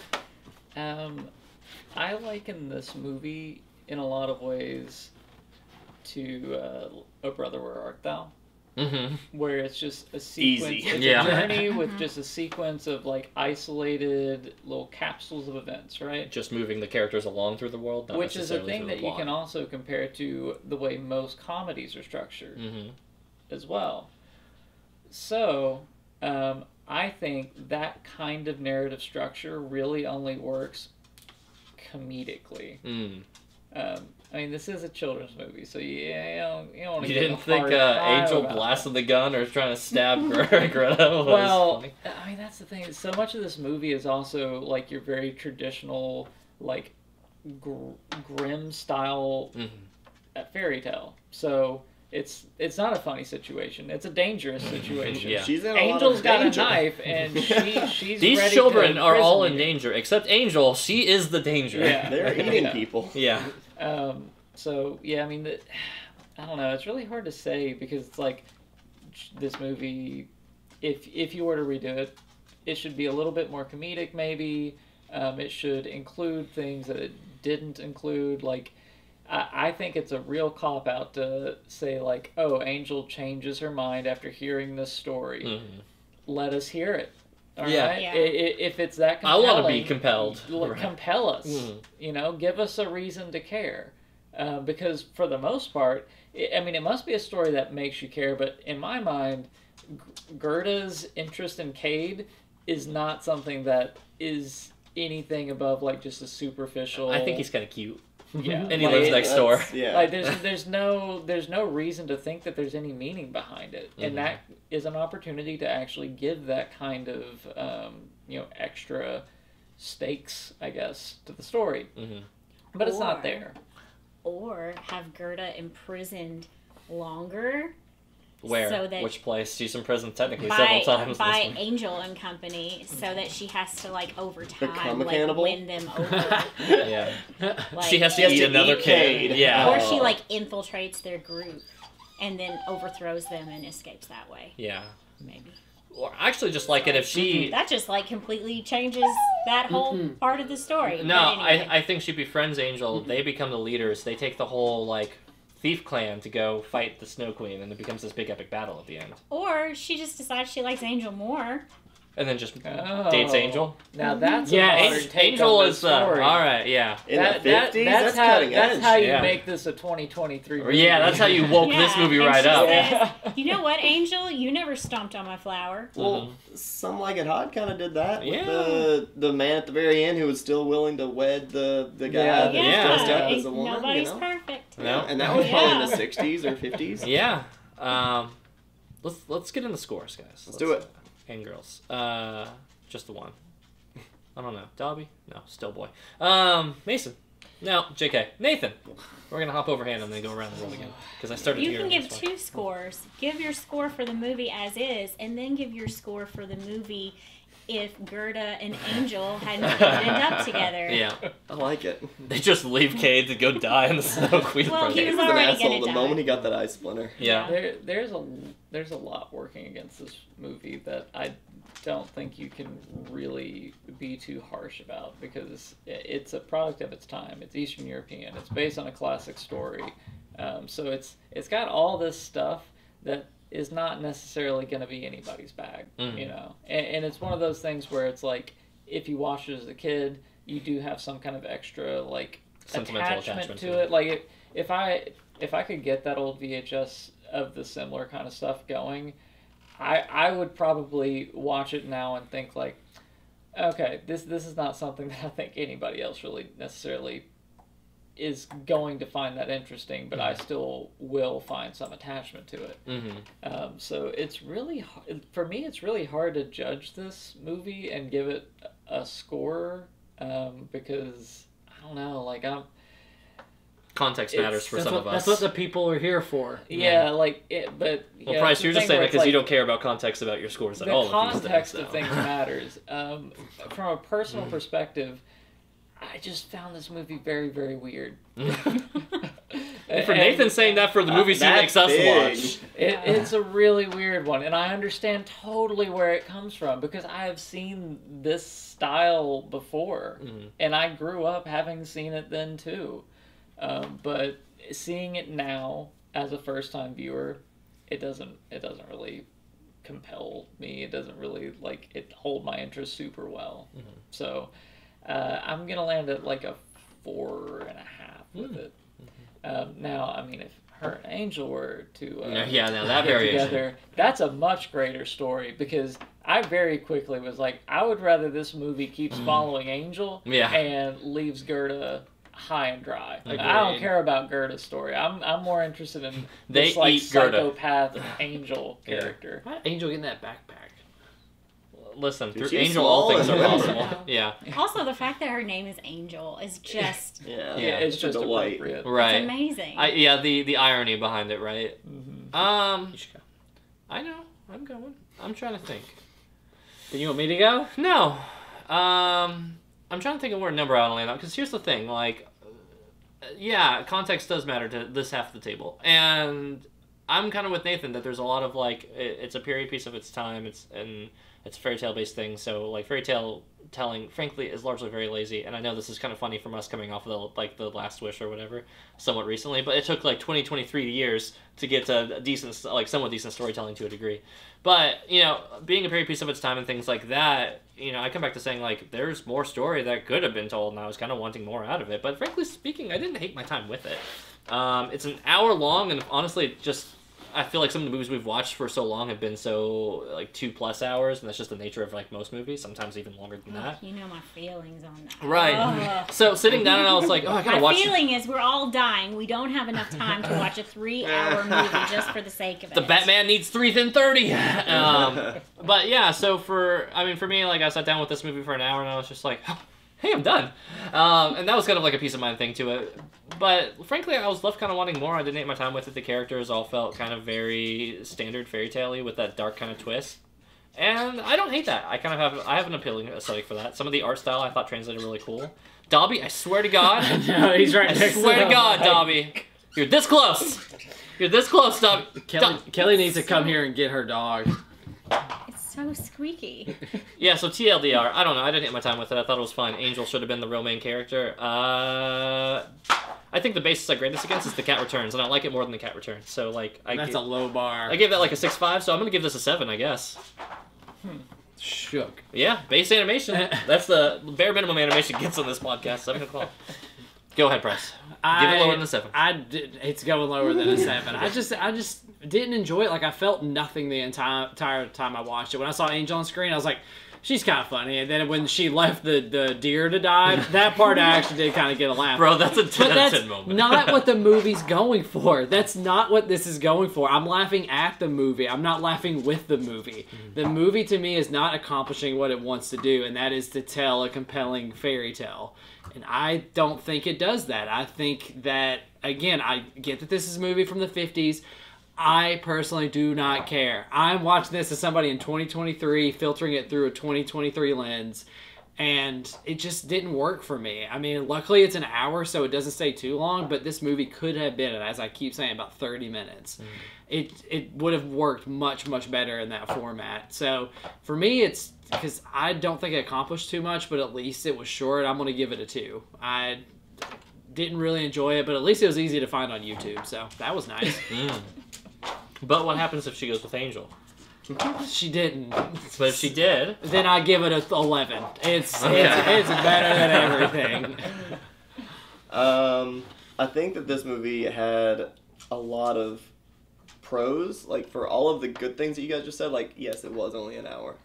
I liken this movie in a lot of ways to Oh Brother, Where Art Thou? Where it's just a sequence. Easy. It's a journey with just a sequence of like isolated little capsules of events, right? Just moving the characters along through the world, not which is a thing that you can also compare to the way most comedies are structured as well. So, I think that kind of narrative structure really only works comedically. Mm. I mean, this is a children's movie, so you don't want to. You didn't think Angel blasted the gun or was trying to stab Greta? Well, funny. I mean, that's the thing. So much of this movie is also like your very traditional, like grim style fairy tale. So it's not a funny situation. It's a dangerous situation. Yeah. She's in a Angel's lot of got a danger. knife, and she's These ready children to are all in imprison you. danger, except Angel. She is the danger. Yeah. They're eating Yeah. people. Yeah. So yeah, I mean, I don't know. It's really hard to say because it's like this movie. If you were to redo it, it should be a little bit more comedic. Maybe it should include things that it didn't include. Like I think it's a real cop out to say like, oh, Angel changes her mind after hearing this story. Mm-hmm. Let us hear it. All Yeah. right? Yeah. If it's that I compelling, want to be compelled. Right. compel us. Mhm. Give us a reason to care. Because for the most part, it must be a story that makes you care. But in my mind, Gerda's interest in Cade is not something that is anything above like just a superficial. I think he's kind of cute. Yeah, And he lives next door. Yeah. Like there's no reason to think that there's any meaning behind it, and that is an opportunity to actually give that kind of extra stakes, I guess, to the story. Mhm. But it's not Or- there. Or have Gerda imprisoned longer Where? So that- Which place? She's in prison technically several times. in by this one. Angel and Company, so that she has to like over time Become a like cannibal? win them over. Yeah. Like, She has to She has eat to another eat kid. Cade. Yeah. or she Oh. like infiltrates their group and then overthrows them and escapes that way. Yeah. Maybe Or I actually just like it if she. that just like completely changes that whole part of the story. No, But anyway. I think she befriends Angel. They become the leaders. They take the whole like thief clan to go fight the Snow Queen, and it becomes this big epic battle at the end. Or she just decides she likes Angel more. And then just Oh. dates Angel. Now that's Yeah, a modern take Angel on is the story. all right. Yeah. In the 50s, that's how cutting that's edge. how you Yeah. make this a 2023 movie. Yeah, that's how you woke this movie and right she up. says, you know what, Angel? You never stomped on my flower. Well, Some Like It Hot kind of did that. Yeah. With the man at the very end who was still willing to wed the guy Yeah. that was Yeah. dressed up as a woman. Nobody's you know? perfect. No. And that was probably in Yeah. the 60s or 50s. Yeah. Let's get into scores, guys. Let's do it. And girls. Just the one. I don't know. Dobby? No, still boy. Mason. No, JK. Nathan. We're gonna hop over hand and then go around the world again because I started. You here can in give this one. 2 scores. Give your score for the movie as is, and then give your score for the movie if Gerda and Angel hadn't ended up together. Yeah, I like it. they just leave Cade to go die in the Snow Queen Well, project. he He was was an already asshole gonna the die. moment he got that eye splinter. Yeah. There's a lot working against this movie that I don't think you can really be too harsh about because it's a product of its time. It's Eastern European. It's based on a classic story, so it's got all this stuff that is not necessarily going to be anybody's bag, Mhm. And it's one of those things where it's like if you watch it as a kid, you do have some kind of extra like Sentimental attachment to it. Like if I could get that old VHS of the similar kind of stuff going, I would probably watch it now and think like, okay, this is not something that I think anybody else really necessarily is going to find that interesting, but I still will find some attachment to it. Mm-hmm. So it's really for me. It's really hard to judge this movie and give it a score because I don't know. Like Context It's- matters for That's some what, of that's us. what the people are here for. yeah, like but Well, yeah, Price, it's you're the just thing saying where that it's because you like- don't care about context about your scores at the all. context of so. things matters. From a personal perspective, I just found this movie very, very weird. And for Nathan saying that for the movies he That's makes us big. watch. It's a really weird one, and I understand totally where it comes from because I have seen this style before, Mhm. and I grew up having seen it then too. But seeing it now as a first-time viewer, it doesn't really compel me. It doesn't really hold my interest super well. Mhm. So I'm gonna land at like a 4.5 with it. Now, I mean, if her and Angel were to Yeah, now that get variation. together, that's a much greater story because I very quickly was like, I would rather this movie keeps following Angel Yeah. and leaves Gerda high and dry. Like, I Agreed. don't care about Gerda's story. I'm more interested in They this like eat Gerda. psychopath Angel Yeah. character. Why did Angel get in that backpack? Listen, Dude, through she's Angel, all small things are and- possible. Yeah, Also, the fact that her name is Angel is just Yeah, Yeah, it's a just delight. appropriate. it's right. amazing. Yeah, the irony behind it, right? Mhm. You should go. I know. I'm going. I'm trying to think. Then you want me to go? No. I'm trying to think of where number I want to land on, because here's the thing, like, yeah, context does matter to this half of the table, and I'm kind of with Nathan that there's a lot of, like, it's a period piece of its time, it's a fairy tale based thing, so, like, fairy tale telling, frankly, is largely very lazy, and I know this is kind of funny from us coming off of the Last Wish or whatever, somewhat recently, but it took, like, 23 years to get to decent, like, somewhat decent storytelling to a degree. But, you know, being a period piece of its time and things like that, you know, I come back to saying, like, there's more story that could have been told, and I was kind of wanting more out of it. But frankly speaking, I didn't hate my time with it. It's an hour long, and honestly, just, I feel like some of the movies we've watched for so long have been so, like, 2+ hours, and that's just the nature of, like, most movies, sometimes even longer than that. You know my feelings on that. Right. Ugh. So, sitting down, and I was like, oh, I gotta My watch feeling is we're all dying. We don't have enough time to watch a 3-hour movie just for the sake of it. the Batman needs 3 than 30. But yeah, so for me, like, I sat down with this movie for an hour and I was just like, hey, I'm done. And that was kind of like a peace of mind thing to it. But frankly, I was left kind of wanting more. I didn't hate my time with it. The characters all felt kind of very standard fairy tale-y with that dark kind of twist. And I don't hate that. I have an appealing aesthetic for that. Some of the art style I thought translated really cool. Dobby, I swear to God. No, he's right I next swear to to God, the mic. Dobby. You're this close. You're this close, Dobby. Kelly needs to come here and get her dog. It's so squeaky. Yeah, so TLDR, I don't know, I didn't hit my time with it, I thought it was fine. Angel should have been the real main character. I think the basis I grade this against is The Cat Returns, and I like it more than The Cat Returns, so, like, That's a low bar. I gave that, like, a 6.5, so I'm gonna give this a 7, I guess. Shook. Yeah, base animation. That's the bare minimum animation gets on this podcast, 7 o'clock. Go ahead, Price. Give it lower than a 7. It's going lower than a 7. I just didn't enjoy it. Like, I felt nothing the entire time I watched it. When I saw Angel on screen, I was like, she's kind of funny. And then when she left the deer to die, that part I actually did kind of get a laugh. Bro, that's a 10 But out of that's 10 moment. not what the movie's going for. That's not what this is going for. I'm laughing at the movie. I'm not laughing with the movie. The movie, to me, is not accomplishing what it wants to do, and that is to tell a compelling fairy tale. And I don't think it does that. I think that, again, I get that this is a movie from the 50s. I personally do not care. I'm watching this as somebody in 2023, filtering it through a 2023 lens, and it just didn't work for me. I mean, luckily it's an hour, so it doesn't stay too long, but this movie could have been, as I keep saying, about 30 minutes. It would have worked much, much better in that format. So for me, it's because I don't think it accomplished too much, but at least it was short. I'm going to give it a 2. I didn't really enjoy it, but at least it was easy to find on YouTube, so that was nice. But what happens if she goes with Angel? She didn't. But if she did... Then I give it a 11. It's Okay. it's better than everything. I think that this movie had a lot of pros, like, for all of the good things that you guys just said. Like, yes, it was only an hour.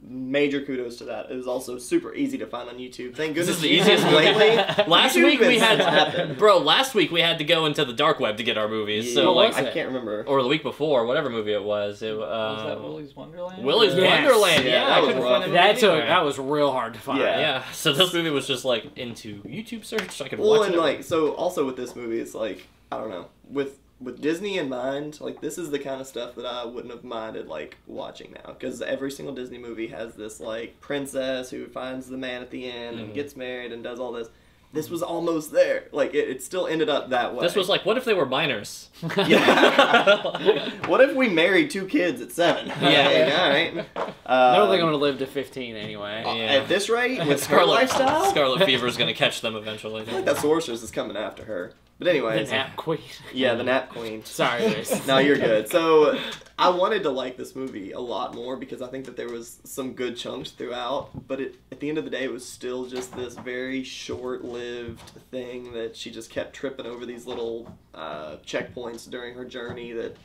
Major kudos to that. It was also super easy to find on YouTube. Thank This goodness. is the easiest lately. Last YouTube week we is had... slapping. Bro, last week we had to go into the dark web to get our movies. Yeah, So, like... was I it? can't remember. Or the week before, whatever movie it was. It, Was that Willy's Wonderland? Willy's Yes. Wonderland. Yeah, Yeah, that I was couldn't rough. find it That anywhere. was real hard to find. Yeah. Yeah, so this movie was just like into YouTube search. So I could Well, watch and it. like, so also with this movie, it's like, I don't know, with Disney in mind, like, this is the kind of stuff that I wouldn't have minded, like, watching now, because every single Disney movie has this, like, princess who finds the man at the end and gets married and does all this. This was almost there. Like, it still ended up that way. This was like, what if they were minors? Yeah. What if we married 2 kids at 7? Yeah. Like, all right. I don't think I'm going to live to 15 anyway. Yeah. At this rate, with her Scarlet lifestyle, Scarlet Fever is going to catch them eventually. I think that sorceress is coming after her. But anyways, The Nap Queen. yeah, the Nap Queen. Sorry, Grace. No, you're good. So, I wanted to like this movie a lot more because I think that there was some good chunks throughout, but at the end of the day, it was still just this very short-lived thing that she just kept tripping over these little checkpoints during her journey that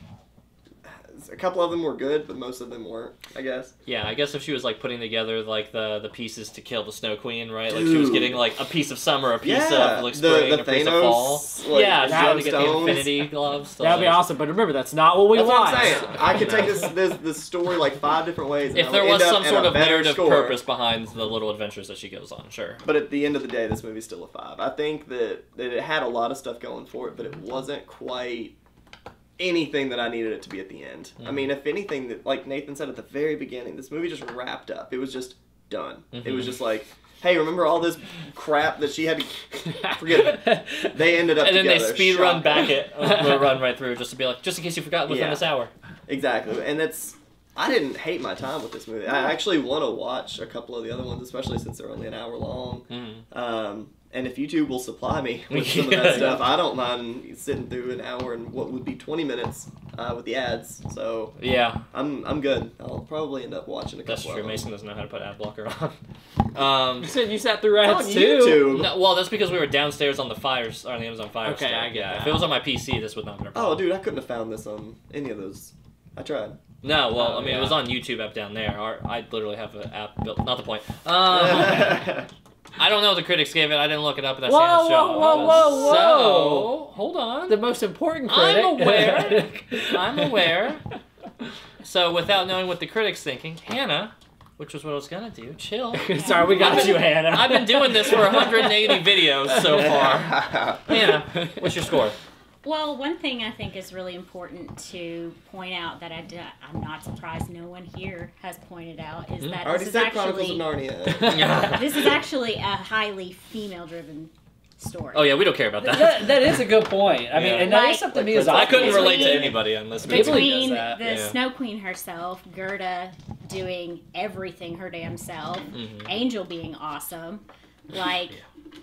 a couple of them were good, but most of them weren't, I guess. Yeah, I guess if she was like putting together like the pieces to kill the Snow Queen, right? Like she was getting like a piece of summer, a piece of like spring, the a piece Thanos, of fall. like, Yeah, she had to get the gemstones. Infinity gloves. That'd be awesome, but remember, that's not what we That's want. what I'm saying. I could take this story like 5 different ways. And If I there would was end up some at sort a of better narrative score. purpose behind the little adventures that she goes on, sure. But at the end of the day, this movie's still a 5. I think that it had a lot of stuff going for it, but it wasn't quite anything that I needed it to be at the end. I mean, if anything, that like Nathan said at the very beginning, this movie just wrapped up. It was just done. It was just like, hey, remember all this crap that she had to forget it. They ended up And then together. they speed run Shocker. back it, we'll run right through just to be like, just in case you forgot within Yeah. this hour. Exactly, and I didn't hate my time with this movie. I actually want to watch a couple of the other ones, especially since they're only an hour long. And if YouTube will supply me with some of that stuff, I don't mind sitting through an hour and what would be 20 minutes with the ads. So Yeah, I'm good. I'll probably end up watching a couple that's of true. them. Mason doesn't know how to put ad blocker on. You said you sat through On ads too. YouTube. No, well, that's because we were downstairs on the Fires, on the Amazon Fire Okay, Stick. I get that. If it was on my PC, this would not have been a Oh, problem. dude, I couldn't have found this on any of those. I tried. No, well, Oh, I mean, yeah. it was on YouTube up down there. I literally have an app built. Not the point. I don't know what the critics gave it. I didn't look it up at that Whoa, Shannon show. whoa, whoa, whoa, So, hold on. The most important critic. I'm aware. I'm aware. So, without knowing what the critics thinking, Hannah, which was what I was gonna do, chill. Sorry, we got you, Hannah. I've been doing this for 180 videos so far. Hannah, what's your score? Well, one thing I think is really important to point out that I'm not surprised no one here has pointed out is that I already this is said Chronicles of actually Narnia. this is actually a highly female-driven story. Oh yeah, we don't care about that. That is a good point. I mean, Yeah. and that is Like- something like me as I couldn't Between- relate to anybody on this movie. People- Between does that, the yeah. Snow Queen herself, Gerda doing everything her damn self, Mhm. Angel being awesome, like,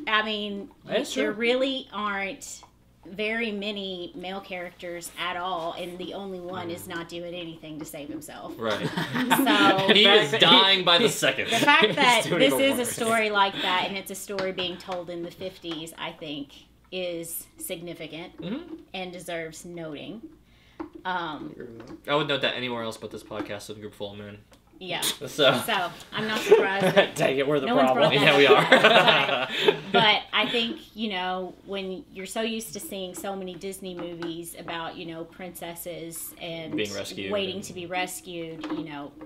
I mean, That's there true. really aren't very many male characters at all, and the only one is not doing anything to save himself. Right. So He is fact that dying by the second. the fact that He's doing this even is a worse. story like that, and it's a story being told in the 50s, I think is significant Mhm. and deserves noting. I would note that anywhere else but this podcast with a group full of men. Yeah. So, So I'm not surprised that Dang it, we're the No one's problem. brought yeah, we are. but I think, when you're so used to seeing so many Disney movies about, princesses and Being rescued waiting and- to be rescued,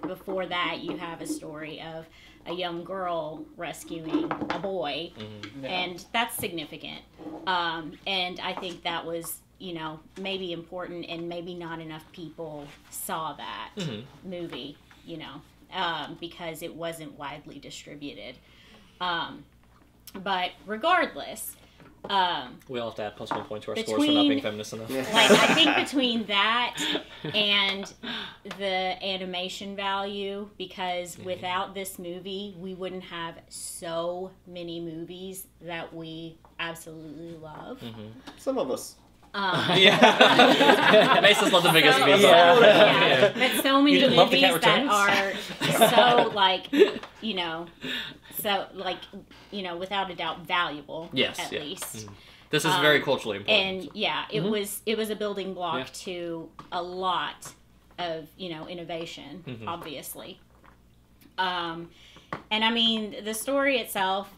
before that you have a story of a young girl rescuing a boy, Mhm. and that's significant. And I think that was, maybe important, and maybe not enough people saw that Mhm. movie, because it wasn't widely distributed. But regardless, We all have to add plus 1 point to our scores for not Between- being feminist enough. like, I think between that and the animation value, because without this movie, we wouldn't have so many movies that we absolutely love. Some of us. Yeah. Mason's not the biggest So, beast. yeah, but so many You didn't love The movies Cat that Returns? are so without a doubt valuable. Yes, at yeah. least. This is very culturally important. And yeah, it was a building block Yeah. to a lot of innovation, obviously. And I mean, the story itself,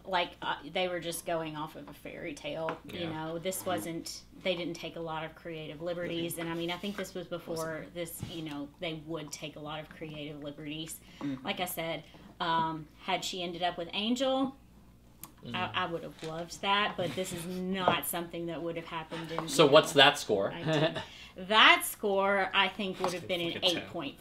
they were just going off of a fairy tale. Yeah. This wasn't. They didn't take a lot of creative liberties, and I mean, I think this was before this. They would take a lot of creative liberties. Like I said, had she ended up with Angel, I would have loved that, but this is not something that would have happened in. So what's that score? That score, I think, would have been an Like a 10. 8.5.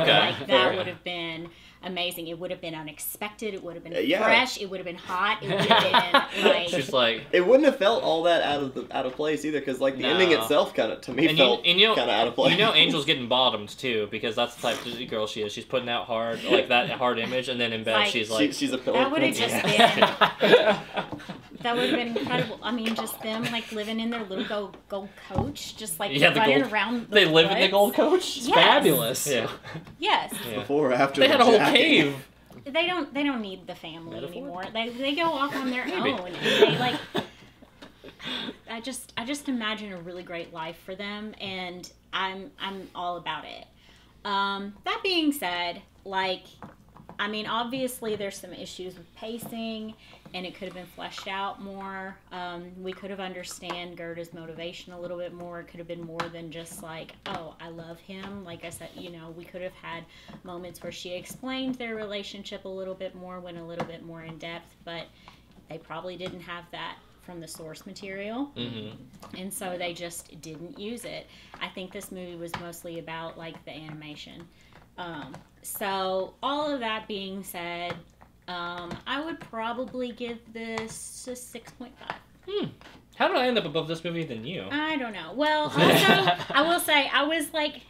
Okay. Like, Fair. that would have been amazing. It would have been unexpected. It would have been Yeah. fresh. It would have been hot. It would have been like. She's like, It wouldn't have felt all that out of place either, because the No. ending itself kind of to me felt kind of out of place. Angel's getting bottomed too, because that's the type of girl she is. She's putting out that hard image, and then in bed Like, she's like, she's a pillar That would have princess. just been. That would have been incredible. I mean, just them like living in their little gold coach, just like Yeah, the running gold- around. They live in the woods. Gold Coach? Yes. Fabulous. Yeah. Yes. Yeah. Before or after They the had a whole jacking. cave. They don't need the family Metaphor? anymore. They go off on their Maybe. own. And they like. I just imagine a really great life for them, and I'm all about it. That being said, like, I mean, obviously there's some issues with pacing, and it could have been fleshed out more. We could have understand Gerda's motivation a little bit more. It could have been more than just like, oh, I love him. Like I said, you know, we could have had moments where she explained their relationship a little bit more, went a little bit more in depth, but they probably didn't have that from the source material, and so they just didn't use it. I think this movie was mostly about like the animation. So all of that being said, I would probably give this a 6.5. How did I end up above this movie than you? I don't know. Well, also, I will say,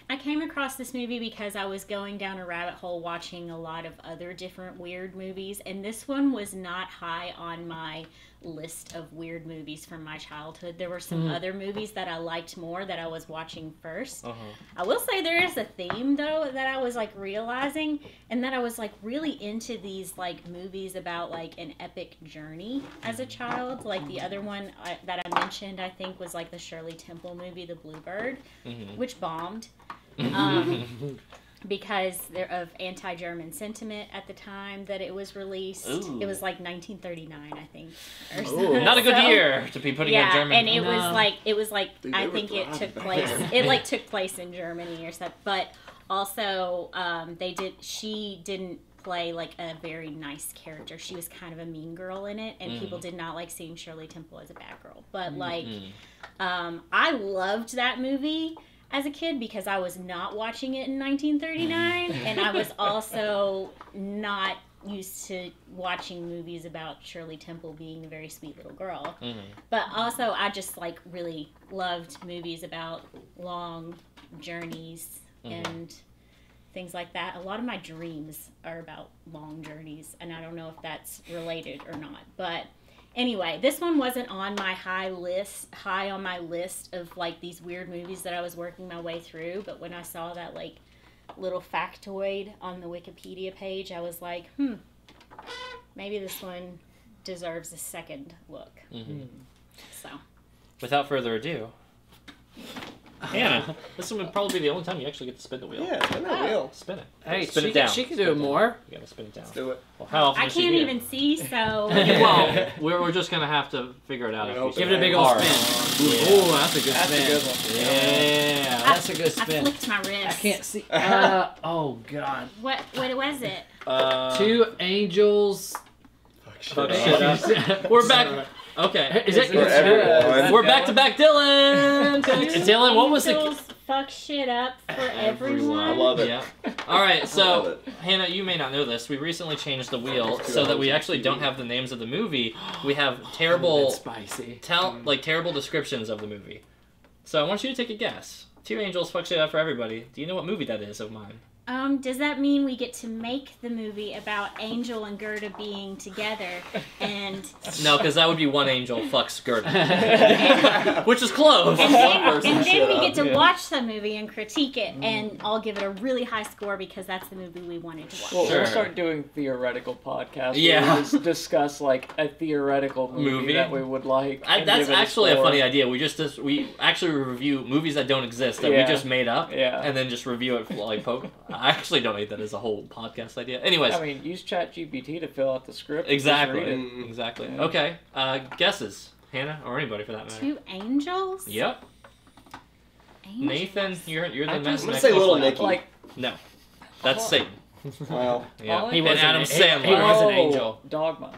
I came across this movie because I was going down a rabbit hole watching a lot of other different weird movies, and this one was not high on my list of weird movies from my childhood. There were some other movies that I liked more that I was watching first. I will say there is a theme, though, that I was, like, realizing, and that I was, like, really into these, like, movies about, like, an epic journey as a child. Like, the other one that I mentioned, I think, was, like, the Shirley Temple movie, The Bluebird, which bombed. Because of anti-German sentiment at the time that it was released. Ooh. It was like 1939, I think. Or Ooh. Not a good so- year to be putting a Yeah, German. and it No. was like Dude, I they were think it thriving took back place. then. It like took place in Germany or something. But also, she didn't play like a very nice character. She was kind of a mean girl in it, and people did not like seeing Shirley Temple as a bad girl. But like, I loved that movie as a kid because I was not watching it in 1939, and I was also not used to watching movies about Shirley Temple being a very sweet little girl. But also, I just like really loved movies about long journeys and things like that. A lot of my dreams are about long journeys, and I don't know if that's related or not. But anyway, this one wasn't on my high on my list of like these weird movies that I was working my way through. But when I saw that like little factoid on the Wikipedia page, I was like, maybe this one deserves a second look. So Without further ado, Hannah, this one would probably be the only time you actually get to spin the wheel. Yeah, spin that wheel. Spin it. Hey, spin she it down. she can Spin do it down. more. You gotta spin it down. Let's do it. Well, how often I does she can't do it? even see, so Well, we're just gonna have to figure it out. Give If you Give it a big old hard. spin. Yeah. Ooh, that's a good That's spin. a good one. Yeah. That's a good I spin. flicked my wrist. I can't see. Oh God. What was it? Two angels. Fuck shit up. We're back. Okay. Is it? For everyone. We're back to back, Dylan. Dylan, what was the? Angels fuck shit up for everyone. I love it. Yeah. All right. I love So, it. Hannah, you may not know this. We recently changed the wheel so that we actually don't have the names of the movie. We have terrible, That's spicy. terrible descriptions of the movie. So I want you to take a guess. Two angels fuck shit up for everybody. Do you know what movie that is of mine? Does that mean we get to make the movie about Angel and Gerda being together and No, because that would be one angel fucks Gerda, which is close. and person then shut we up. get to Yeah. watch the movie and critique it, and I'll give it a really high score because that's the movie we wanted to watch. Well, Sure. we'll start doing theoretical podcasts. Yeah. Where we just discuss like a theoretical movie, Movie? that we would like. and That's give it actually a score. funny idea. We actually review movies that don't exist that we Yeah. just made up, Yeah. and then just review it like poke. I actually donate that as a whole podcast idea. Anyways, I mean, use ChatGPT to fill out the script. and just exactly, read it. exactly. Yeah. Okay, guesses, Hannah, or anybody for that matter. Two angels? Yep, Angels. Nathan, you're the I man just- I'm gonna next say to Little us. Nicky. Like, No, that's Satan. Well, Yeah, He and was Adam he Sandler. was an oh, angel. Dogma.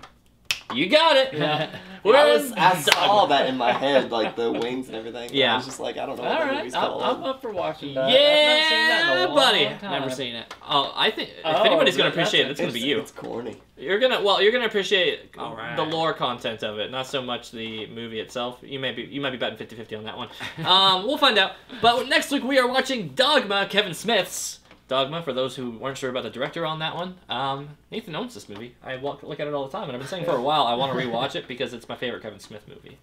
You got it. Yeah. I saw that in my head, like the wings and everything. Yeah. I was just like, I don't know All what that right, movie's I'm called. up for watching that. Yeah, I've not seen that in a long buddy. time. Never seen it. Oh, I think if Oh, anybody's gonna that's appreciate it, a- it's gonna be you. It's corny. You're gonna appreciate All right. the lore content of it, not so much the movie itself. You might be betting 50-50 on that one. We'll find out. But next week we are watching Dogma, Kevin Smith's Dogma, for those who weren't sure about the director on that one, Nathan owns this movie. I look at it all the time, and I've been saying for a while I want to rewatch it because it's my favorite Kevin Smith movie.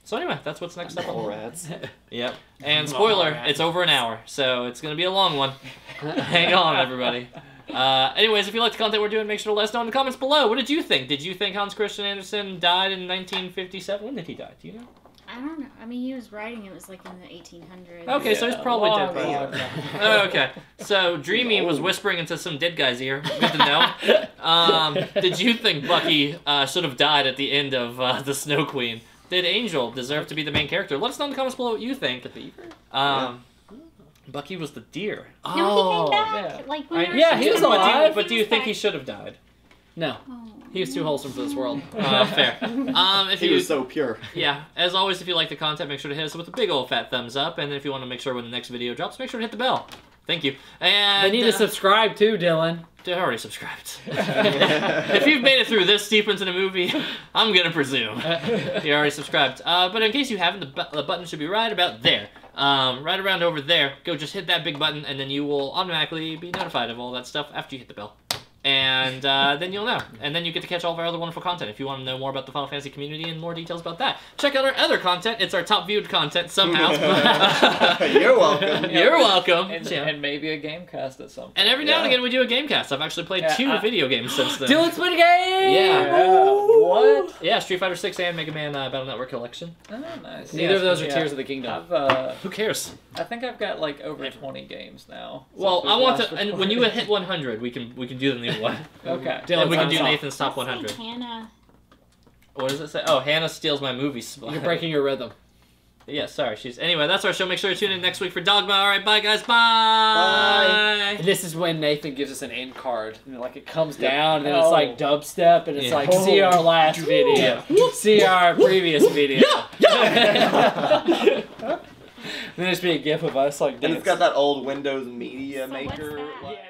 So anyway, that's what's next up. All rats. Yep. And spoiler, it's over an hour, so it's going to be a long one. Hang on, everybody. Anyways, if you like the content we're doing, make sure to let us know in the comments below. What did you think? Did you think Hans Christian Andersen died in 1957? When did he die? Do you know? I don't know. I mean, he was writing it was like in the 1800s. Okay, so he's probably long, dead. long, Oh, okay. So Dreamy was whispering into some dead guy's ear. Good to know. Did you think Bucky should have died at the end of The Snow Queen? Did Angel deserve to be the main character? Let us know in the comments below what you think. The beaver? Bucky was the deer. No, he came back. yeah. Like, Yeah, he was alive. But do you think he should have died? No. Oh. He was too wholesome for this world. Fair. If He you was so pure. Yeah, as always, if you like the content, make sure to hit us with a big old fat thumbs up. And if you want to make sure when the next video drops, make sure to hit the bell. Thank you. And They need to subscribe too, Dylan. They're already subscribed. If you've made it through this deep into the movie, I'm gonna presume you're already subscribed. But in case you haven't, the button should be right about there. Right around over there. Go just hit that big button, and then you will automatically be notified of all that stuff after you hit the bell. And then you'll know. And then you get to catch all of our other wonderful content. If you want to know more about the Final Fantasy community and more details about that, check out our other content. It's our top viewed content somehow. You're welcome. You're welcome. And maybe a game cast at some point. And every now and again we do a game cast. I've actually played 2 video games since then. Dylan's played a game! Yeah. What? Yeah, Street Fighter 6 and Mega Man Battle Network Collection. Oh, nice. Neither of those are Yeah. Tears of the Kingdom. Who cares? I think I've got like over 20 games now. Well, since I we want last to. And when recorded. you hit 100, we can do the new one. Okay. Dylan, And we can do thumbs up. Nathan's top 100. Hannah. What does it say? Oh, Hannah steals my movie spot. You're breaking your rhythm. Yeah, sorry. Anyway, that's our show. Make sure to tune in next week for Dogma. All right, bye guys. Bye. And this is when Nathan gives us an end card. And like it comes down and then Oh. it's like dubstep and it's Yeah. like see our last video. See our previous video. Then there's be a gif of us like And it's dancing. got that old Windows Media So what's Maker. that? like- Yeah.